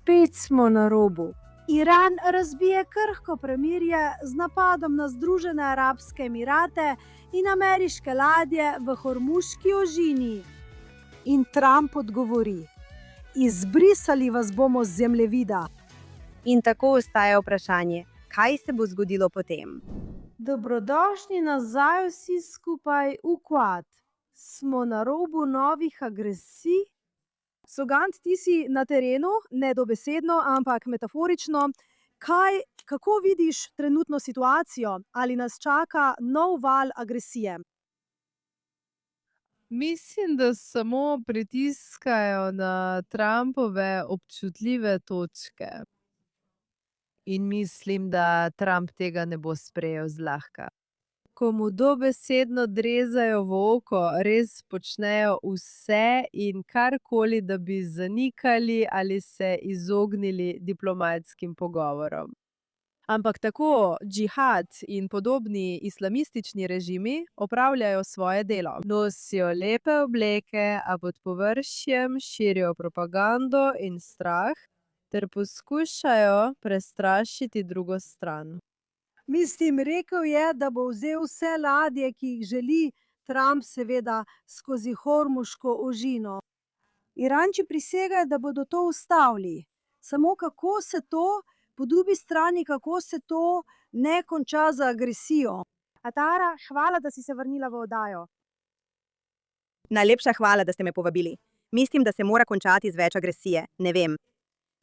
Spet smo na robu. Iran razbije krhko premirje z napadom na Združene arabske emirate in ameriške ladje v Hormuški ožini. In Trump odgovori: izbrisali vas bomo z zemljevida. In tako ostaja vprašanje, kaj se bo zgodilo potem. Dobrodošli nazaj vsi skupaj v Quad. Smo na robu novih agresij. Sogant, ti si na terenu, ne dobesedno, ampak metaforično. Kako vidiš trenutno situacijo? Ali nas čaka nov val agresije? Mislim, da samo pritiskajo na Trumpove občutljive točke. In mislim, da Trump tega ne bo sprejel zlahka. Ko mu dobesedno drezajo v oko, res počnejo vse in karkoli, da bi zanikali ali se izognili diplomatskim pogovorom. Ampak tako džihad in podobni islamistični režimi opravljajo svoje delo. Nosijo lepe obleke, a pod površjem širijo propagando in strah ter poskušajo prestrašiti drugo stran. Mislim, rekel je, da bo vzel vse ladje, ki jih želi Trump, seveda skozi Hormuško ožino. Iranci prisegajo, da bodo to ustavili. Samo kako se to, po drugi strani, kako se to ne konča z agresijo. Atara, hvala, da si se vrnila v oddajo. Najlepša hvala, da ste me povabili. Mislim, da se mora končati z več agresije. Ne vem.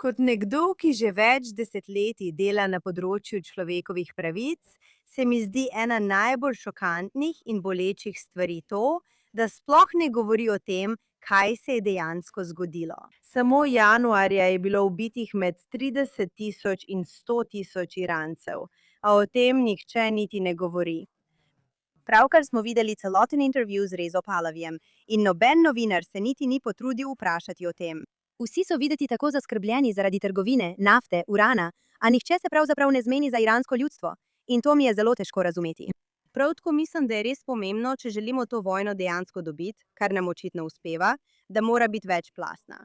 Kot nekdo, ki že več desetletij dela na področju človekovih pravic, se mi zdi ena najbolj šokantnih in bolečih stvari to, da sploh ne govori o tem, kaj se je dejansko zgodilo. Samo januarja je bilo ubitih med 30.000 in 100.000 Irancev, a o tem nihče niti ne govori. Pravkar smo videli celoten intervju z Rezo Pahlavijem in noben novinar se niti ni potrudil vprašati o tem. Vsi so videti tako zaskrbljeni zaradi trgovine, nafte, urana, a nihče se pravzaprav ne zmeni za iransko ljudstvo. In to mi je zelo težko razumeti. Prav tako mislim, da je res pomembno, če želimo to vojno dejansko dobiti, kar nam očitno uspeva, da mora biti večplastna.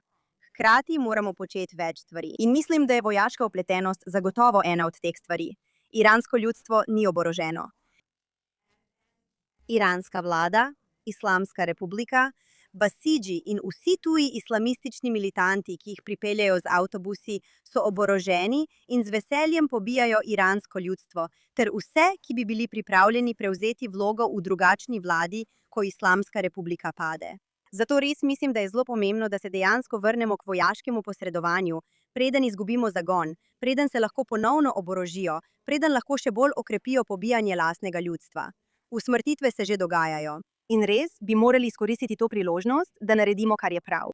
Hkrati moramo početi več stvari. In mislim, da je vojaška vpletenost zagotovo ena od teh stvari. Iransko ljudstvo ni oboroženo. Iranska vlada, Islamska republika, Basidži in vsi tuji islamistični militanti, ki jih pripeljejo z avtobusi, so oboroženi in z veseljem pobijajo iransko ljudstvo, ter vse, ki bi bili pripravljeni prevzeti vlogo v drugačni vladi, ko Islamska republika pade. Zato res mislim, da je zelo pomembno, da se dejansko vrnemo k vojaškemu posredovanju, preden izgubimo zagon, preden se lahko ponovno oborožijo, preden lahko še bolj okrepijo pobijanje lastnega ljudstva. Usmrtitve se že dogajajo. In res bi morali izkoristiti to priložnost, da naredimo, kar je prav.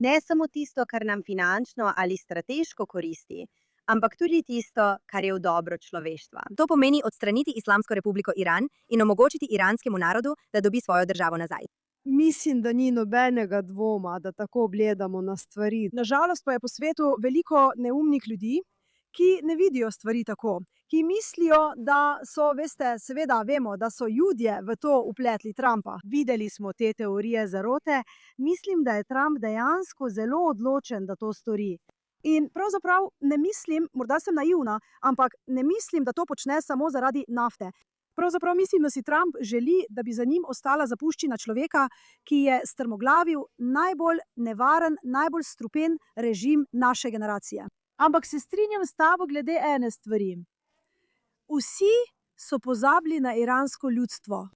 Ne samo tisto, kar nam finančno ali strateško koristi, ampak tudi tisto, kar je v dobro človeštva. To pomeni odstraniti Islamsko republiko Iran in omogočiti iranskemu narodu, da dobi svojo državo nazaj. Mislim, da ni nobenega dvoma, da tako gledamo na stvari. Nažalost pa je po svetu veliko neumnih ljudi, ki ne vidijo stvari tako, ki mislijo, da so, seveda vemo, da so Judje v to vpletli Trumpa. Videli smo te teorije zarote. Mislim, da je Trump dejansko zelo odločen, da to stori. In pravzaprav ne mislim, morda sem naivna, ampak ne mislim, da to počne samo zaradi nafte. Pravzaprav mislim, da si Trump želi, da bi za njim ostala zapuščina človeka, ki je strmoglavil najbolj nevaren, najbolj strupen režim naše generacije. Ampak se strinjam s tabo glede ene stvari. Vsi so pozabili na iransko ljudstvo.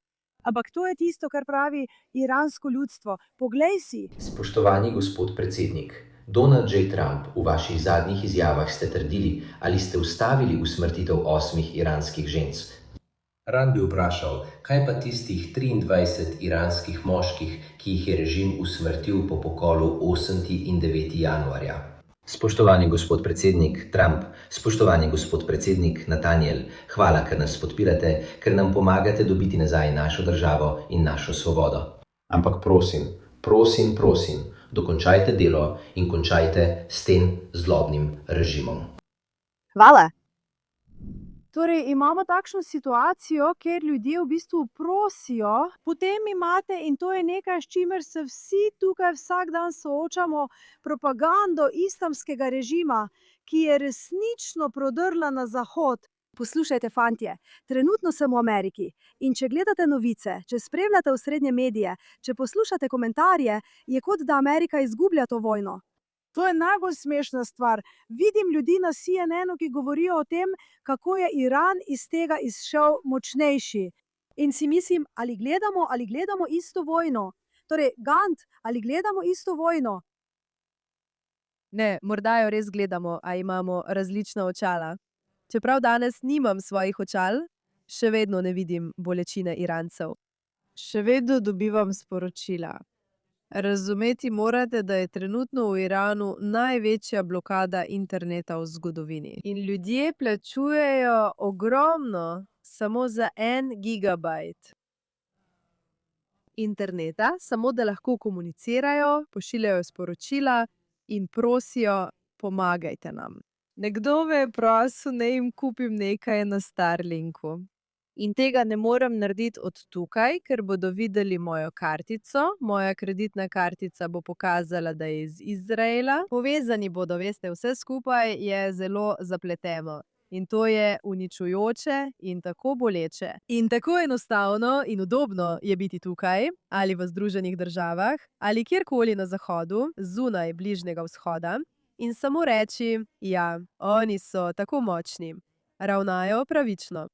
Ampak to je tisto, kar pravi iransko ljudstvo. Poglej si. Spoštovani gospod predsednik, Donald J. Trump, v vaših zadnjih izjavah ste trdili, ali ste ustavili usmrtitev 8 iranskih žensk. Rad bi vprašal, kaj pa tistih 23 iranskih moških, ki jih je režim usmrtil po pokolu 8. in 9. januarja? Spoštovani gospod predsednik Trump, spoštovani gospod predsednik Nathaniel, hvala, ker nas podpirate, ker nam pomagate dobiti nazaj našo državo in našo svobodo. Ampak prosim, dokončajte delo in končajte s tem zlobnim režimom. Hvala. Torej, imamo takšno situacijo, kjer ljudje v bistvu prosijo, potem imate, in to je nekaj, s čimer se vsi tukaj vsak dan soočamo, propagando islamskega režima, ki je resnično prodrla na zahod. Poslušajte, fantje, trenutno sem v Ameriki in če gledate novice, če spremljate osrednje medije, če poslušate komentarje, je kot da Amerika izgublja to vojno. To je najbolj smešna stvar. Vidim ljudi na CNN-u, ki govorijo o tem, kako je Iran iz tega izšel močnejši. In si mislim, ali gledamo isto vojno? Torej, Gant, ali gledamo isto vojno? Ne, morda jo res gledamo, a imamo različna očala. Čeprav danes nimam svojih očal, še vedno ne vidim bolečine Irancev. Še vedno dobivam sporočila. Razumeti morate, da je trenutno v Iranu največja blokada interneta v zgodovini. In ljudje plačujejo ogromno samo za 1 gigabajt interneta, samo da lahko komunicirajo, pošiljajo sporočila in prosijo, pomagajte nam. Nekdo me je prosil, naj jim kupim nekaj na Starlinku. In tega ne morem narediti od tukaj, ker bodo videli mojo kartico. Moja kreditna kartica bo pokazala, da je iz Izraela. Povezani bodo, veste, vse skupaj je zelo zapleteno. In to je uničujoče in tako boleče. In tako enostavno in udobno je biti tukaj, ali v Združenih državah, ali kjerkoli na zahodu, zunaj Bližnjega vzhoda, in samo reči, ja, oni so tako močni, ravnajo pravično.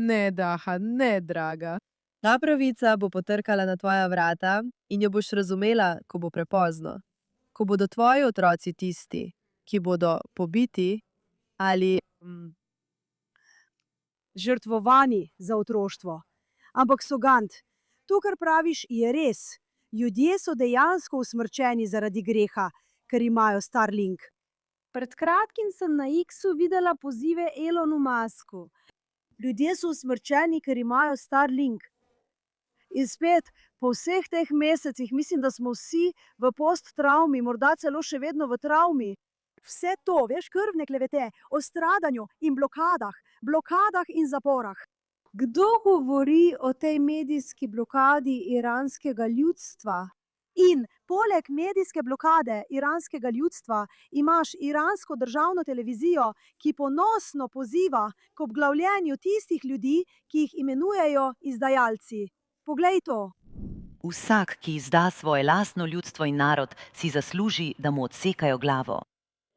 Ne, Daha, ne, draga. Ta pravica bo potrkala na tvoja vrata in jo boš razumela, ko bo prepozno. Ko bodo tvoji otroci tisti, ki bodo pobiti ali žrtvovani za otroštvo. Ampak so, Gant, to, kar praviš, je res. Ljudje so dejansko usmrčeni zaradi greha, ker imajo Starlink. Pred kratkim sem na X-u videla pozive Elonu Musku. Ljudje so usmrčeni, ker imajo Starlink. In spet, po vseh teh mesecih, mislim, da smo vsi v posttravmi, morda celo še vedno v travmi. Vse to, veš, krvne klevete, o stradanju in blokadah in zaporah. Kdo govori o tej medijski blokadi iranskega ljudstva? In poleg medijske blokade iranskega ljudstva imaš iransko državno televizijo, ki ponosno poziva k obglavljenju tistih ljudi, ki jih imenujejo izdajalci. Poglej to. Vsak, ki izda svoje lastno ljudstvo in narod, si zasluži, da mu odsekajo glavo.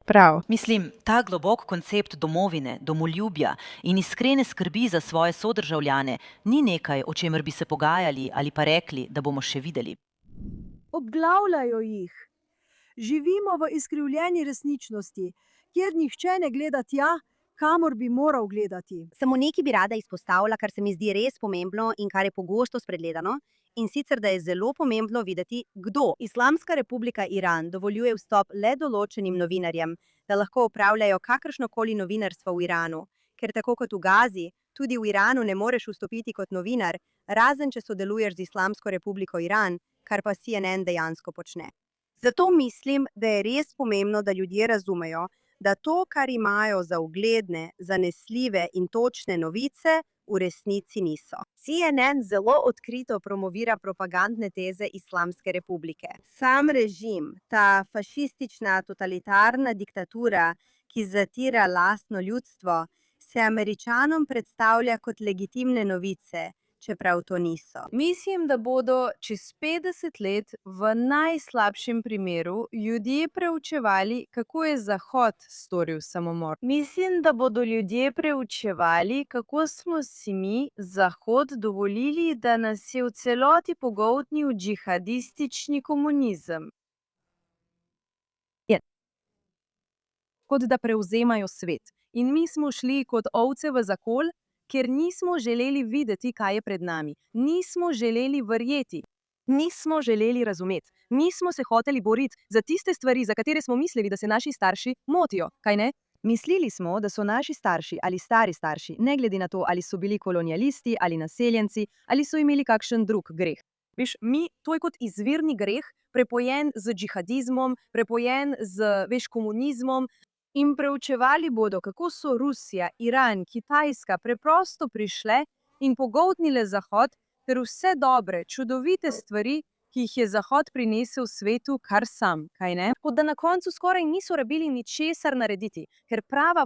prav. Mislim, ta globok koncept domovine, domoljubja in iskrene skrbi za svoje sodržavljane ni nekaj, o čemer bi se pogajali ali pa rekli, da bomo še videli. Obglavljajo jih. Živimo v izkrivljeni resničnosti, kjer nihče ne gleda tja, kamor bi moral gledati. Samo nekaj bi rada izpostavila, kar se mi zdi res pomembno in kar je pogosto spregledano, in sicer, da je zelo pomembno videti, kdo. Islamska republika Iran dovoljuje vstop le določenim novinarjem, da lahko opravljajo kakršnokoli novinarstvo v Iranu, ker tako kot v Gazi, tudi v Iranu ne moreš vstopiti kot novinar, razen če sodeluješ z Islamsko republiko Iran, kar pa CNN dejansko počne. Zato mislim, da je res pomembno, da ljudje razumejo, da to, kar imajo za ugledne, zanesljive in točne novice, v resnici niso. CNN zelo odkrito promovira propagandne teze Islamske republike. Sam režim, ta fašistična totalitarna diktatura, ki zatira lastno ljudstvo, se Američanom predstavlja kot legitimne novice, čeprav to niso. Mislim, da bodo čez 50 let v najslabšem primeru ljudje preučevali, kako je Zahod storil samomor. Mislim, da bodo ljudje preučevali, kako smo si mi, Zahod, dovolili, da nas je v celoti pogoltnil džihadistični komunizem. Kot da prevzemajo svet. In mi smo šli kot ovce v zakol, ker nismo želeli videti, kaj je pred nami. Nismo želeli verjeti. Nismo želeli razumeti. Nismo se hoteli boriti za tiste stvari, za katere smo mislili, da se naši starši motijo, kaj ne? Mislili smo, da so naši starši ali stari starši, ne glede na to, ali so bili kolonialisti ali naseljenci, ali so imeli kakšen drug greh. Veš, to je kot izvirni greh, prepojen z džihadizmom, prepojen z, komunizmom. In preučevali bodo, kako so Rusija, Iran, Kitajska preprosto prišle in pogoltnile Zahod ter vse dobre, čudovite stvari, ki jih je Zahod prinesel svetu kar sam, kaj ne? Kot da na koncu skoraj niso rabili ničesar narediti, ker prava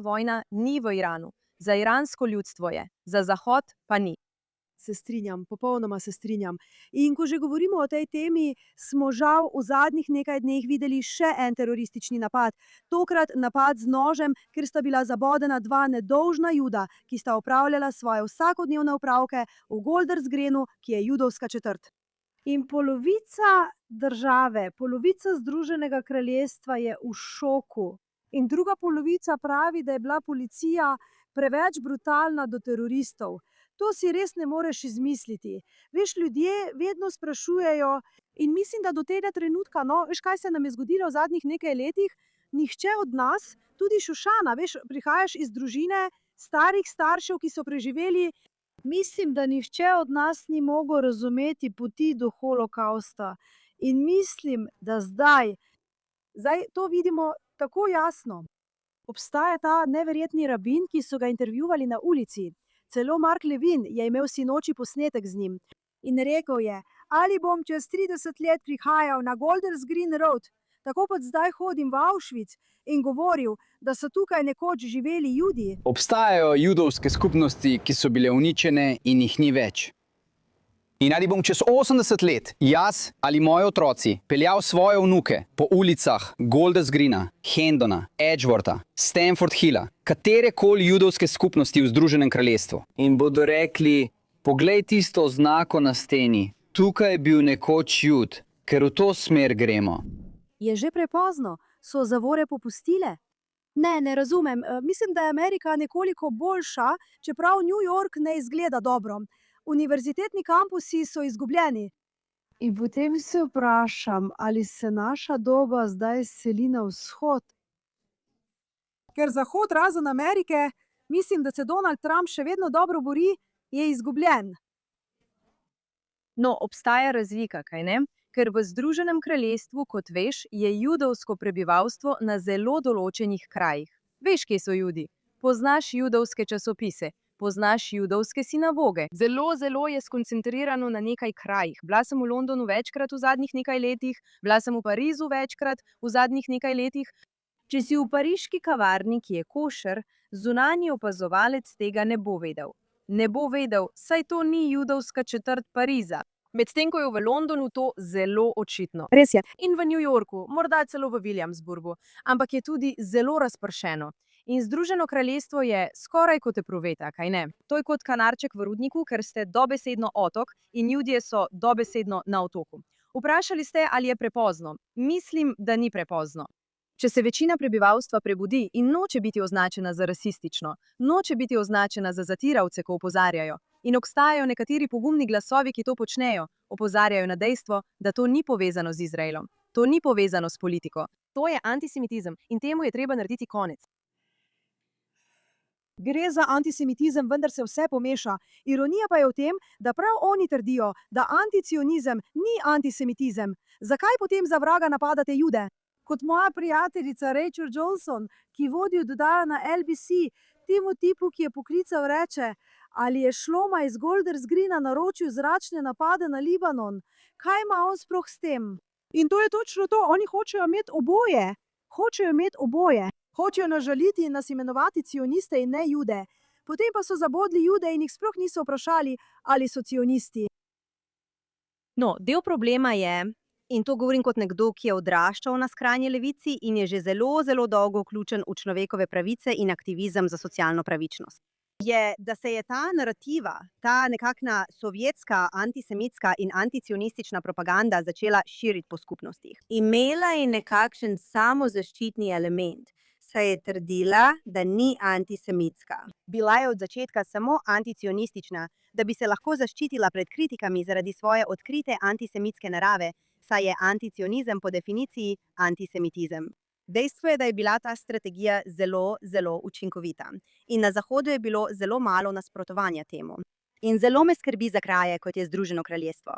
vojna ni v Iranu. Za iransko ljudstvo je, za Zahod pa ni. Se strinjam, popolnoma se strinjam. In ko že govorimo o tej temi, smo žal v zadnjih nekaj dneh videli še en teroristični napad. Tokrat napad z nožem, ker sta bila zabodena dva nedolžna Juda, ki sta opravljala svoje vsakodnevne opravke v Goldersgrenu, ki je judovska četrt. In polovica države, polovica Združenega kraljestva je v šoku. In druga polovica pravi, da je bila policija preveč brutalna do teroristov. To si res ne moreš izmisliti. Veš, ljudje vedno sprašujejo in mislim, da do tega trenutka, veš, kaj se nam je zgodilo v zadnjih nekaj letih, nihče od nas, tudi Šušana, veš, prihajaš iz družine starih staršev, ki so preživeli. Mislim, da nihče od nas ni mogel razumeti poti do holokausta. In mislim, da zdaj to vidimo tako jasno. Obstaja ta neverjetni rabin, ki so ga intervjuvali na ulici. Celo Mark Levin je imel sinoči posnetek z njim. In rekel je, ali bom čez 30 let prihajal na Golders Green Road, tako kot zdaj hodim v Auschwitz, in govoril, da so tukaj nekoč živeli Judi. Obstajajo judovske skupnosti, ki so bile uničene in jih ni več. In ali bom čez 80 let, jaz ali moji otroci, peljal svoje vnuke po ulicah Golders Greena, Hendona, Edgewortha, Stamford Hilla, katerekoli judovske skupnosti v Združenem kraljestvu. In bodo rekli, poglej tisto znako na steni, tukaj je bil nekoč Jud, ker v to smer gremo. Je že prepozno? So zavore popustile? Ne razumem. Mislim, da je Amerika nekoliko boljša, čeprav New York ne izgleda dobro. Univerzitetni kampusi so izgubljeni. In potem se vprašam, ali se naša doba zdaj seli na vzhod. Ker Zahod razen Amerike, mislim, da se Donald Trump še vedno dobro bori, je izgubljen. No, obstaja razlika, kaj ne? Ker v Združenem kraljestvu, kot veš, je judovsko prebivalstvo na zelo določenih krajih. Veš, kje so Judi? Poznaš judovske časopise, poznaš judovske sinagoge. Zelo je skoncentrirano na nekaj krajih. Bila sem v Londonu večkrat v zadnjih nekaj letih, bila sem v Parizu večkrat v zadnjih nekaj letih. Če si v pariški kavarni, ki je košer, zunanji opazovalec tega ne bo vedel. Ne bo vedel, saj to ni judovska četrt Pariza. Medtem ko je v Londonu to zelo očitno. Res je. In v New Yorku, morda celo v Williamsburgu, ampak je tudi zelo razpršeno. In Združeno kraljestvo je skoraj kot epruveta, kaj ne? To je kot kanarček v rudniku, ker ste dobesedno otok in Judje so dobesedno na otoku. Vprašali ste, ali je prepozno. Mislim, da ni prepozno. Če se večina prebivalstva prebudi in noče biti označena za rasistično, noče biti označena za zatiravce, ko opozarjajo, in obstajajo nekateri pogumni glasovi, ki to počnejo, opozarjajo na dejstvo, da to ni povezano z Izraelom. To ni povezano s politiko. To je antisemitizem in temu je treba narediti konec. Gre za antisemitizem, vendar se vse pomeša. Ironija pa je v tem, da prav oni trdijo, da anticionizem ni antisemitizem. Zakaj potem za vraga napadate Jude? Kot moja prijateljica Rachel Johnson, ki vodi oddajo na LBC, temu tipu, ki je poklical, reče, ali je Šloma iz Golders Greena naročil zračne napade na Libanon. Kaj ima on sploh s tem? In to je točno to, oni hočejo imeti oboje. Hočejo imeti oboje. Hočejo nažaliti in nas imenovati cioniste in ne Jude. Potem pa so zabodli Jude in jih sploh niso vprašali, ali so cionisti. No, del problema je, in to govorim kot nekdo, ki je odraščal na skrajni levici in je že zelo dolgo vključen v človekove pravice in aktivizem za socialno pravičnost, je, da se je ta narativa, ta nekakšna sovjetska, antisemitska in anticionistična propaganda začela širiti po skupnostih. Imela je nekakšen samozaščitni element, saj je trdila, da ni antisemitska. Bila je od začetka samo anticionistična, da bi se lahko zaščitila pred kritikami zaradi svoje odkrite antisemitske narave, saj je anticionizem po definiciji antisemitizem. Dejstvo je, da je bila ta strategija zelo učinkovita in na Zahodu je bilo zelo malo nasprotovanja temu. In zelo me skrbi za kraje, kot je Združeno kraljestvo.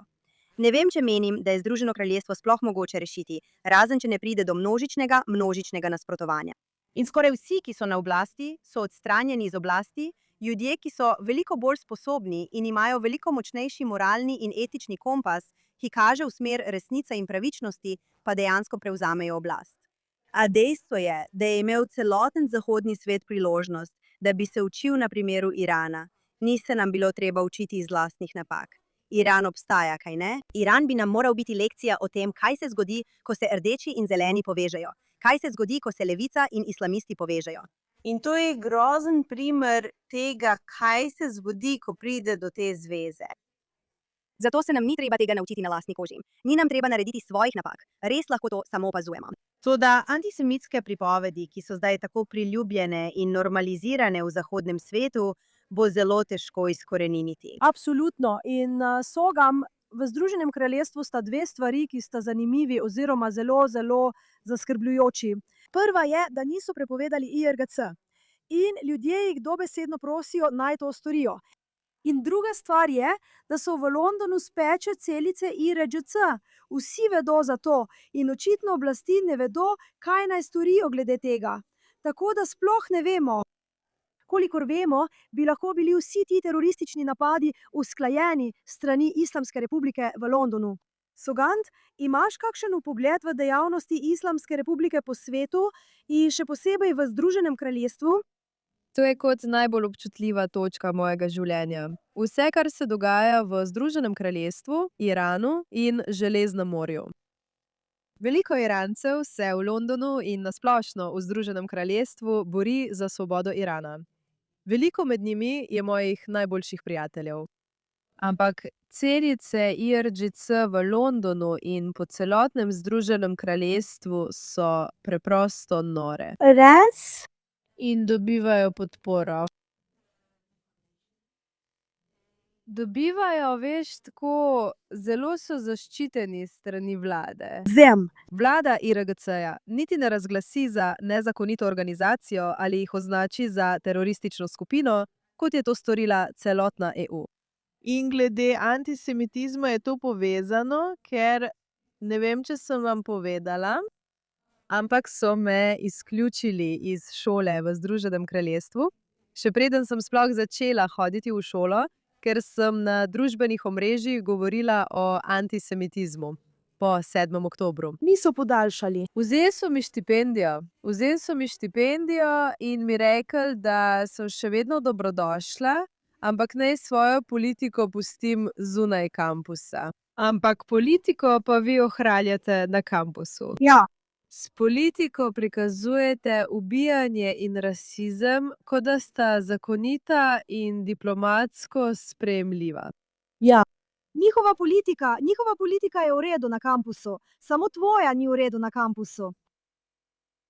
Ne vem, če menim, da je Združeno kraljestvo sploh mogoče rešiti, razen če ne pride do množičnega nasprotovanja. In skoraj vsi, ki so na oblasti, so odstranjeni iz oblasti, ljudje, ki so veliko bolj sposobni in imajo veliko močnejši moralni in etični kompas, ki kaže v smer resnice in pravičnosti, pa dejansko prevzamejo oblast. A dejstvo je, da je imel celoten zahodni svet priložnost, da bi se učil na primeru Irana. Ni se nam bilo treba učiti iz lastnih napak. Iran obstaja, kaj ne? Iran bi nam moral biti lekcija o tem, kaj se zgodi, ko se rdeči in zeleni povežejo. Kaj se zgodi, ko se levica in islamisti povežejo. In to je grozen primer tega, kaj se zgodi, ko pride do te zveze. Zato se nam ni treba tega naučiti na lastni koži. Ni nam treba narediti svojih napak. Res lahko to samo opazujemo. Toda antisemitske pripovedi, ki so zdaj tako priljubljene in normalizirane v zahodnem svetu, bo zelo težko izkoreniniti. Absolutno. In sogam, v Združenem kraljestvu sta dve stvari, ki sta zanimivi oziroma zelo, zelo zaskrbljujoči. Prva je, da niso prepovedali IRGC in ljudje jih dobesedno prosijo, naj to storijo. In druga stvar je, da so v Londonu speče celice IRGC. Vsi vedo za to in očitno oblasti ne vedo, kaj naj storijo glede tega. Tako da sploh ne vemo. Kolikor vemo, bi lahko bili vsi ti teroristični napadi usklajeni strani Islamske republike v Londonu. Sogand, imaš kakšen vpogled v dejavnosti Islamske republike po svetu in še posebej v Združenem kraljestvu? To je kot najbolj občutljiva točka mojega življenja. Vse, kar se dogaja v Združenem kraljestvu, Iranu in Železnem morju. Veliko Irancev se v Londonu in nasplošno v Združenem kraljestvu bori za svobodo Irana. Veliko med njimi je mojih najboljših prijateljev. Ampak celice IRGC v Londonu in po celotnem Združenem kraljestvu so preprosto nore. Res? In dobivajo podporo. Dobivajo, veš, tako zelo so zaščiteni strani vlade. Vem. Vlada IRGC-ja niti ne razglasi za nezakonito organizacijo ali jih označi za teroristično skupino, kot je to storila celotna EU. In glede antisemitizma je to povezano, ker ne vem, če sem vam povedala, ampak so me izključili iz šole v Združenem kraljestvu, še preden sem sploh začela hoditi v šolo, ker sem na družbenih omrežjih govorila o antisemitizmu po 7. oktobru. Niso podaljšali. Vzeli so mi štipendijo in mi rekli, da sem še vedno dobrodošla, ampak naj svojo politiko pustim zunaj kampusa. Ampak politiko pa vi ohranjate na kampusu. Ja. S politiko prikazujete ubijanje in rasizem, kot da sta zakonita in diplomatsko sprejemljiva. Ja. Njihova politika je v redu na kampusu, samo tvoja ni v redu na kampusu.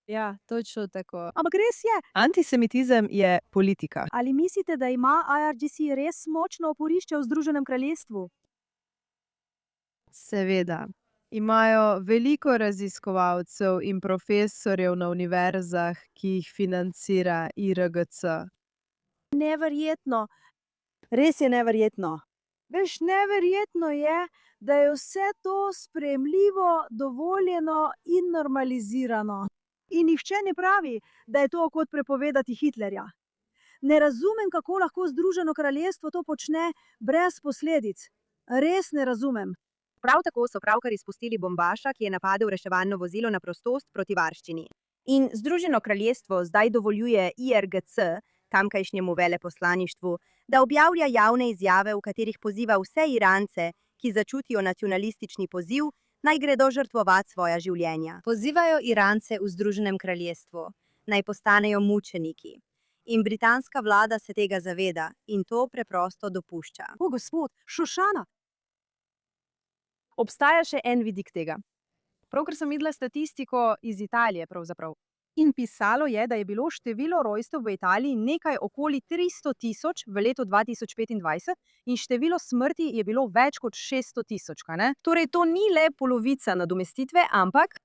Ja, točno tako. Ampak res je. Antisemitizem je politika. Ali mislite, da ima IRGC res močno oporišče v Združenem kraljestvu? Seveda. Imajo veliko raziskovalcev in profesorjev na univerzah, ki jih financira IRGC. Neverjetno. Res je neverjetno. Veš, neverjetno je, da je vse to sprejemljivo, dovoljeno in normalizirano. In nihče ne pravi, da je to kot prepovedati Hitlerja. Ne razumem, kako lahko Združeno kraljestvo to počne brez posledic. Res ne razumem. Prav tako so pravkar izpustili bombaša, ki je napadel reševalno vozilo na prostost proti varščini. In Združeno kraljestvo zdaj dovoljuje IRGC, tamkajšnjemu veleposlaništvu, da objavlja javne izjave, v katerih poziva vse Irance, ki začutijo nacionalistični poziv, naj gredo žrtvovati svoja življenja. Pozivajo Irance v Združenem kraljestvu, naj postanejo mučeniki. In britanska vlada se tega zaveda in to preprosto dopušča. O, gospod, Šošana! Obstaja še en vidik tega. Pravkar sem videla statistiko iz Italije pravzaprav. In pisalo je, da je bilo število rojstev v Italiji nekaj okoli 300.000 v letu 2025 in število smrti je bilo več kot 600.000. Torej, to ni le polovica nadomestitve, ampak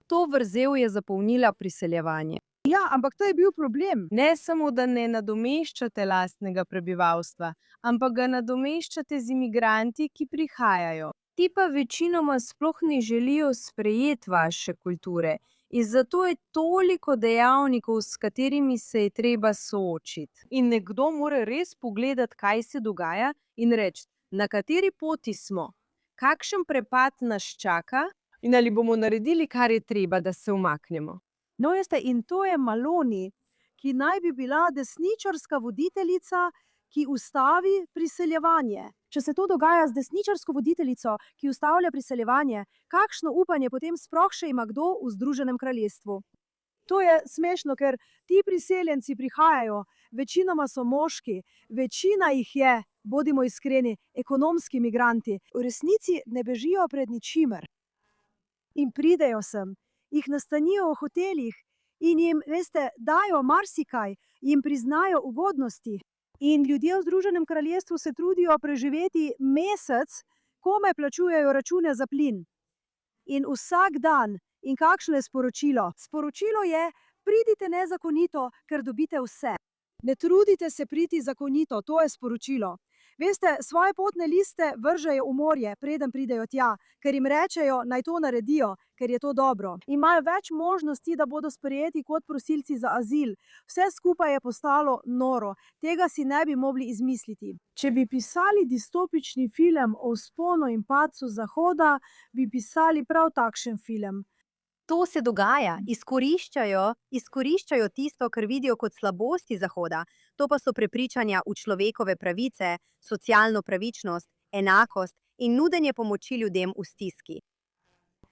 to vrzel je zapolnila priseljevanje. Ja, ampak to je bil problem. Ne samo, da ne nadomeščate lastnega prebivalstva, ampak ga nadomeščate z imigranti, ki prihajajo. Ti pa večinoma sploh ne želijo sprejeti vaše kulture. In zato je toliko dejavnikov, s katerimi se je treba soočiti. In nekdo mora res pogledati, kaj se dogaja in reči, na kateri poti smo, kakšen prepad nas čaka in ali bomo naredili, kar je treba, da se umaknemo. No, veste, in to je Maloni, ki naj bi bila desničarska voditeljica, ki ustavi priseljevanje. Če se to dogaja z desničarsko voditeljico, ki ustavlja priseljevanje, kakšno upanje potem sploh še ima kdo v Združenem kraljestvu? To je smešno, ker ti priseljenci prihajajo, večinoma so moški, večina jih je, bodimo iskreni, ekonomski migranti. V resnici ne bežijo pred ničimer. In pridejo sem, jih nastanijo v hotelih in jim, veste, dajo marsikaj, jim priznajo ugodnosti. In ljudje v Združenem kraljestvu se trudijo preživeti mesec, komaj plačujejo račune za plin. In vsak dan, in kakšno je sporočilo? Sporočilo je, pridite nezakonito, ker dobite vse. Ne trudite se priti zakonito, to je sporočilo. Veste, svoje potne liste vržejo v morje, preden pridejo tja, ker jim rečejo, naj to naredijo, ker je to dobro. Imajo več možnosti, da bodo sprejeti kot prosilci za azil. Vse skupaj je postalo noro, tega si ne bi mogli izmisliti. Če bi pisali distopični film o vzponu in padcu Zahoda, bi pisali prav takšen film. To se dogaja, izkoriščajo tisto, kar vidijo kot slabosti Zahoda, to pa so prepričanja v človekove pravice, socialno pravičnost, enakost in nudenje pomoči ljudem v stiski.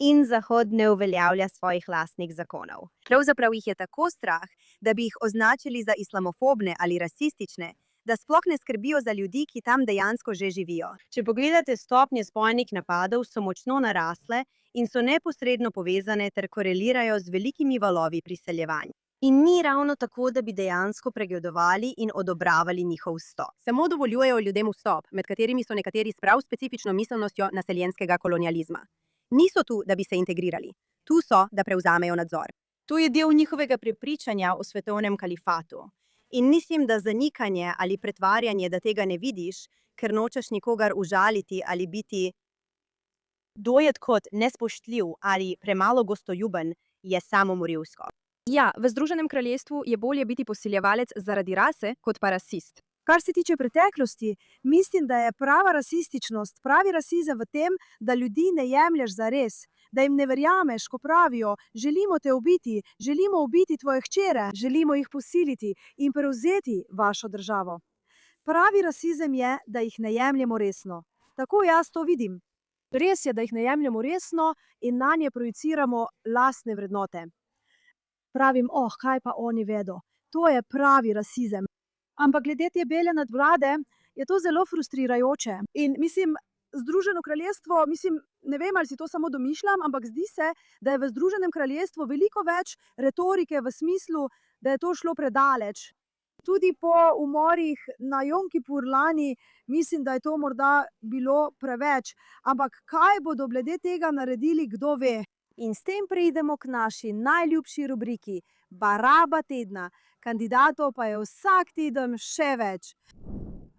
In Zahod ne uveljavlja svojih lastnih zakonov. Pravzaprav jih je tako strah, da bi jih označili za islamofobne ali rasistične, da sploh ne skrbijo za ljudi, ki tam dejansko že živijo. Če pogledate stopnje spolnih napadov, so močno narasle in so neposredno povezane ter korelirajo z velikimi valovi priseljevanja. In ni ravno tako, da bi dejansko pregledovali in odobravali njihov vstop. Samo dovoljujejo ljudem vstop, med katerimi so nekateri s prav specifično miselnostjo naseljenskega kolonializma. Niso tu, da bi se integrirali. Tu so, da prevzamejo nadzor. To je del njihovega prepričanja o svetovnem kalifatu. In mislim, da zanikanje ali pretvarjanje, da tega ne vidiš, ker nočeš nikogar užaliti ali biti dojet kot nespoštljiv ali premalo gostoljuben, je samomorilsko. Ja, v Združenem kraljestvu je bolje biti posiljevalec zaradi rase, kot pa rasist. Kar se tiče preteklosti, mislim, da je prava rasističnost, pravi rasizem v tem, da ljudi ne jemlješ zares, da jim ne verjameš, ko pravijo, želimo te ubiti, želimo ubiti tvoje hčere, želimo jih posiliti in prevzeti vašo državo. Pravi rasizem je, da jih ne jemljemo resno. Tako jaz to vidim. Res je, da jih ne jemljemo resno in nanje projiciramo lastne vrednote. Pravim, kaj pa oni vedo. To je pravi rasizem. Ampak glede te bele nadvlade je to zelo frustrirajoče. In mislim, Združeno kraljestvo, ne vem, ali si to samo domišljam, ampak zdi se, da je v Združenem kraljestvu veliko več retorike v smislu, da je to šlo predaleč. Tudi po umorih na Jom Kipur lani, mislim, da je to morda bilo preveč. Ampak kaj bodo glede tega naredili, kdo ve? In s tem pridemo k naši najljubši rubriki Baraba tedna. Kandidatov pa je vsak teden še več.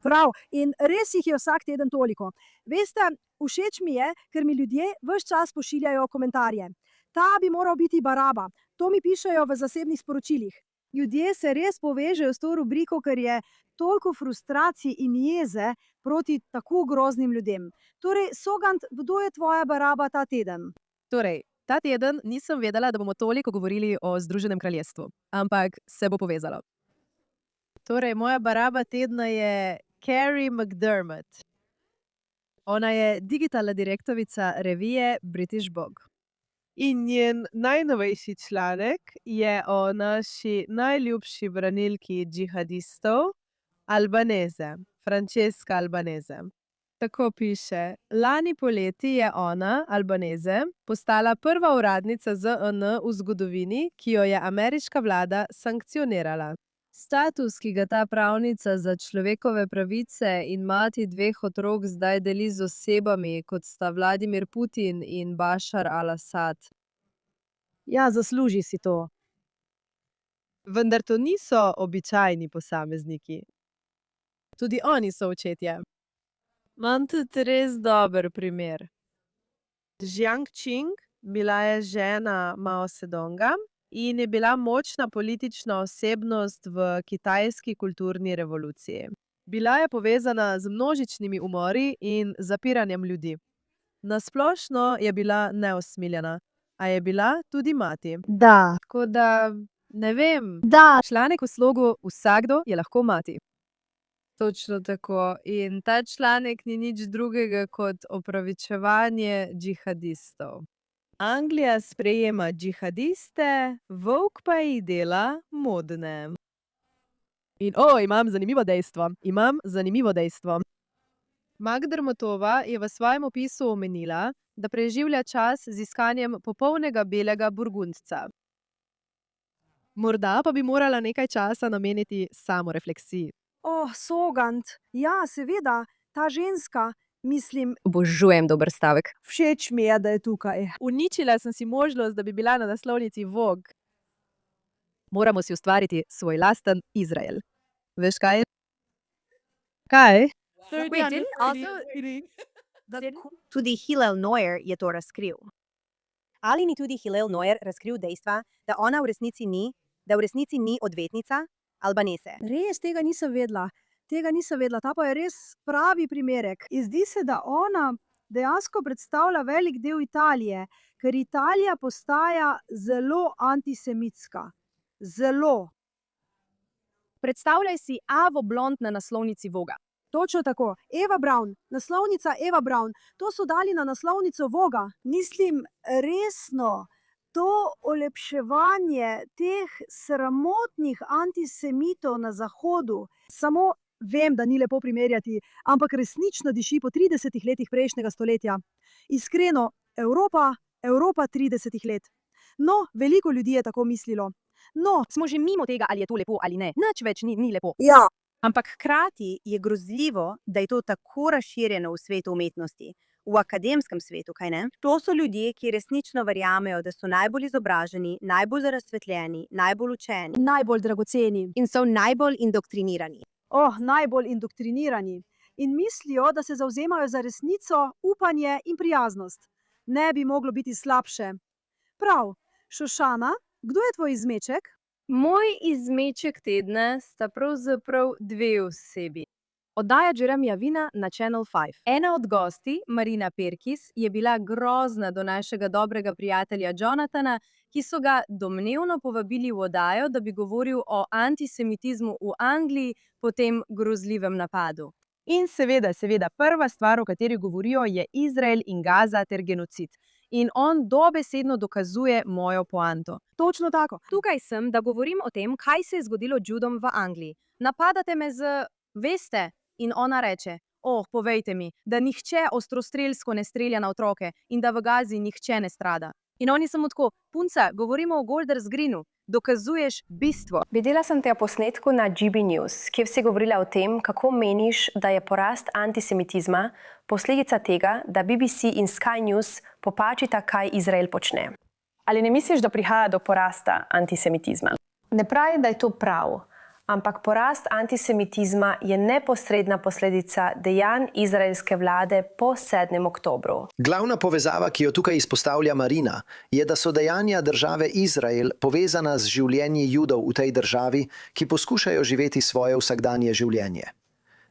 Prav, in res jih je vsak teden toliko. Veste, všeč mi je, ker mi ljudje ves čas pošiljajo komentarje. Ta bi moral biti Baraba. To mi pišejo v zasebnih sporočilih. Ljudje se res povežejo s to rubriko, ker je toliko frustracij in jeze proti tako groznim ljudem. Torej, Sogant, kdo je tvoja Baraba ta teden? Torej, ta teden nisem vedela, da bomo toliko govorili o Združenem kraljestvu, ampak se bo povezalo. Torej, moja Baraba tedna je Carrie McDermott. Ona je digitalna direktorica revije British Vogue. In njen najnovejši članek je o naši najljubši branilki džihadistov, Albanese, Francesca Albanese. Tako piše, lani poleti je ona, Albanese, postala prva uradnica ZN v zgodovini, ki jo je ameriška vlada sankcionirala. Status, ki ga ta pravnica za človekove pravice in mati dveh otrok zdaj deli z osebami, kot sta Vladimir Putin in Bashar al-Assad. Ja, zasluži si to. Vendar to niso običajni posamezniki. Tudi oni so očetje. Imam tudi res dober primer. Jiang Qing bila je žena Mao Zedonga in je bila močna politična osebnost v kitajski kulturni revoluciji. Bila je povezana z množičnimi umori in zapiranjem ljudi. Na splošno je bila neusmiljena, a je bila tudi mati. Da. Tako da, ne vem, Da. Članek v slogu Vsakdo je lahko mati. Točno tako. In ta članek ni nič drugega kot opravičevanje džihadistov. Anglija sprejema džihadiste, volk pa jih dela modne. In imam zanimivo dejstvo. McDermottova je v svojem opisu omenila, da preživlja čas z iskanjem popolnega belega burgundca. Morda pa bi morala nekaj časa nameniti samorefleksiji. Sogant. Ja, seveda, ta ženska, mislim, Obožujem dober stavek. všeč mi je, da je tukaj. Uničila sem si možnost, da bi bila na naslovnici Vogue. Moramo si ustvariti svoj lasten Izrael. Veš kaj? Kaj? Tudi Hillel Neuer je to razkril. Ali ni tudi Hillel Neuer razkril dejstva, da ona v resnici ni odvetnica Albanese? Res, tega nisem vedela. Ta pa je res pravi primerek. In zdi se, da ona dejansko predstavlja velik del Italije, ker Italija postaja zelo antisemitska. Zelo. Predstavljaj si Avo Blond na naslovnici Voga. Točno tako. Eva Braun, naslovnica Eva Braun. To so dali na naslovnico Voga. Mislim, resno, to olepševanje teh sramotnih antisemitov na Zahodu, samo vem, da ni lepo primerjati, ampak resnično diši po 30 letih prejšnjega stoletja. Iskreno, Evropa 30 let. No, veliko ljudi je tako mislilo. No, Smo že mimo tega, ali je to lepo ali ne. Nič več ni lepo. ja. Ampak hkrati je grozljivo, da je to tako razširjeno v svetu umetnosti, v akademskem svetu, kaj ne? To so ljudje, ki resnično verjamejo, da so najbolj izobraženi, najbolj razsvetljeni, najbolj učeni Najbolj dragoceni. in so najbolj indoktrinirani. Najbolj indoktrinirani. In mislijo, da se zavzemajo za resnico, upanje in prijaznost. Ne bi moglo biti slabše. Prav, Šošana, kdo je tvoj izmeček? Moj izmeček tedna sta pravzaprav dve osebi. Oddaja Jeremija Vina na Channel 5. Ena od gosti, Marina Perkis, je bila grozna do našega dobrega prijatelja Jonathana, ki so ga domnevno povabili v oddajo, da bi govoril o antisemitizmu v Angliji po tem grozljivem napadu. In seveda, prva stvar, o kateri govorijo, je Izrael in Gaza ter genocid. In on dobesedno dokazuje mojo poanto. Točno tako. Tukaj sem, da govorim o tem, kaj se je zgodilo Judom v Angliji. Napadate me veste? In ona reče, povejte mi, da nihče ostrostrelsko ne strelja na otroke in da v Gazi nihče ne strada. In oni samo tako, punca, govorimo o Golders Greenu, dokazuješ bistvo. Videla sem te v posnetku na GB News, kjer si govorila o tem, kako meniš, da je porast antisemitizma posledica tega, da BBC in Sky News popačita, kaj Izrael počne. Ali ne misliš, da prihaja do porasta antisemitizma? Ne pravi, da je to prav, ampak porast antisemitizma je neposredna posledica dejanj izraelske vlade po 7. oktobru. Glavna povezava, ki jo tukaj izpostavlja Marina, je, da so dejanja države Izrael povezana z življenji Judov v tej državi, ki poskušajo živeti svoje vsakdanje življenje.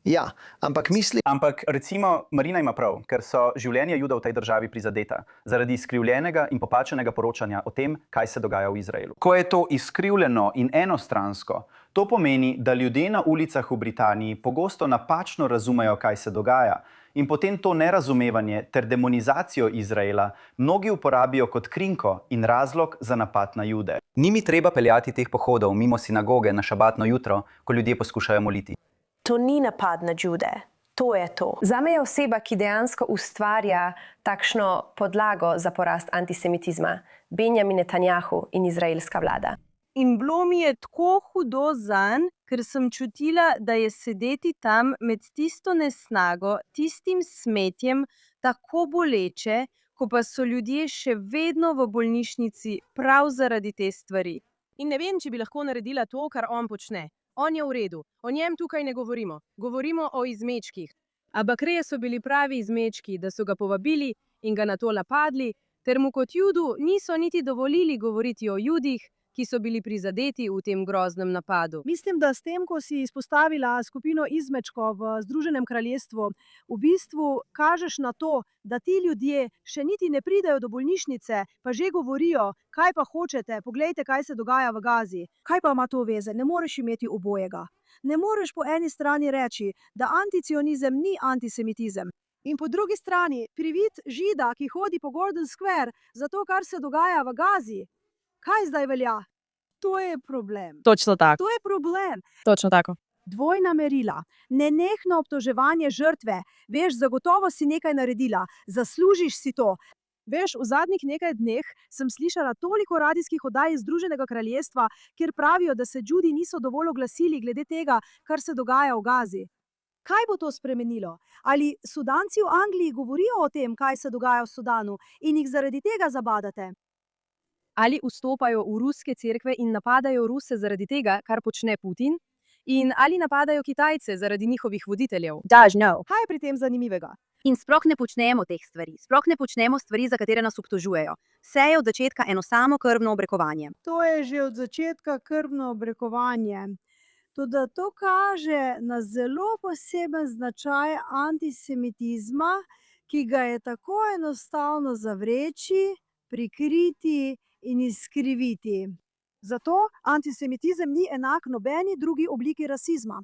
Ja, ampak recimo Marina ima prav, ker so življenja Judov v tej državi prizadeta zaradi izkrivljenega in popačenega poročanja o tem, kaj se dogaja v Izraelu. Ko je to izkrivljeno in enostransko, to pomeni, da ljudje na ulicah v Britaniji pogosto napačno razumejo, kaj se dogaja, in potem to nerazumevanje ter demonizacijo Izraela mnogi uporabijo kot krinko in razlog za napad na Jude. Ni mi treba peljati teh pohodov mimo sinagoge na šabatno jutro, ko ljudje poskušajo moliti. To ni napad na Jude, to je to. Zame je oseba, ki dejansko ustvarja takšno podlago za porast antisemitizma, Benjamin Netanjahu in izraelska vlada. In bilo mi je tako hudo zanj, ker sem čutila, da je sedeti tam med tisto nesnago, tistim smetjem, tako boleče, ko pa so ljudje še vedno v bolnišnici prav zaradi te stvari. In ne vem, če bi lahko naredila to, kar on počne. On je v redu, o njem tukaj ne govorimo. Govorimo o izmečkih. A Bakreje so bili pravi izmečki, da so ga povabili in ga nato napadli, ter mu kot Judu niso niti dovolili govoriti o Judih, ki so bili prizadeti v tem groznem napadu. Mislim, da s tem, ko si izpostavila skupino izmečkov v Združenem kraljestvu, v bistvu kažeš na to, da ti ljudje še niti ne pridejo do bolnišnice, pa že govorijo, kaj pa hočete, poglejte, kaj se dogaja v Gazi. Kaj pa ima to veze? Ne moreš imeti obojega. Ne moreš po eni strani reči, da anticionizem ni antisemitizem. In po drugi strani privid Žida, ki hodi po Golden Square, zato kar se dogaja v Gazi. Kaj zdaj velja? To je problem. Točno tako. To je problem. Točno tako. Dvojna merila, nenehno obtoževanje žrtve. Veš, zagotovo si nekaj naredila, zaslužiš si to. Veš, v zadnjih nekaj dneh sem slišala toliko radijskih oddaj iz Združenega kraljestva, kjer pravijo, da se Judi niso dovolj oglasili glede tega, kar se dogaja v Gazi. Kaj bo to spremenilo? Ali Sudanci v Angliji govorijo o tem, kaj se dogaja v Sudanu in jih zaradi tega zabadate? Ali vstopajo v ruske cerkve in napadajo Ruse zaradi tega, kar počne Putin? In ali napadajo Kitajce zaradi njihovih voditeljev? Kaj je pri tem zanimivega? In sploh ne počnemo teh stvari. Sploh ne počnemo stvari, za katere nas obtožujejo. Vse je od začetka eno samo krvno obrekovanje. To je že od začetka krvno obrekovanje. Toda to kaže na zelo poseben značaj antisemitizma, ki ga je tako enostavno zavreči, prikriti in izkriviti. Zato antisemitizem ni enak nobeni drugi obliki rasizma.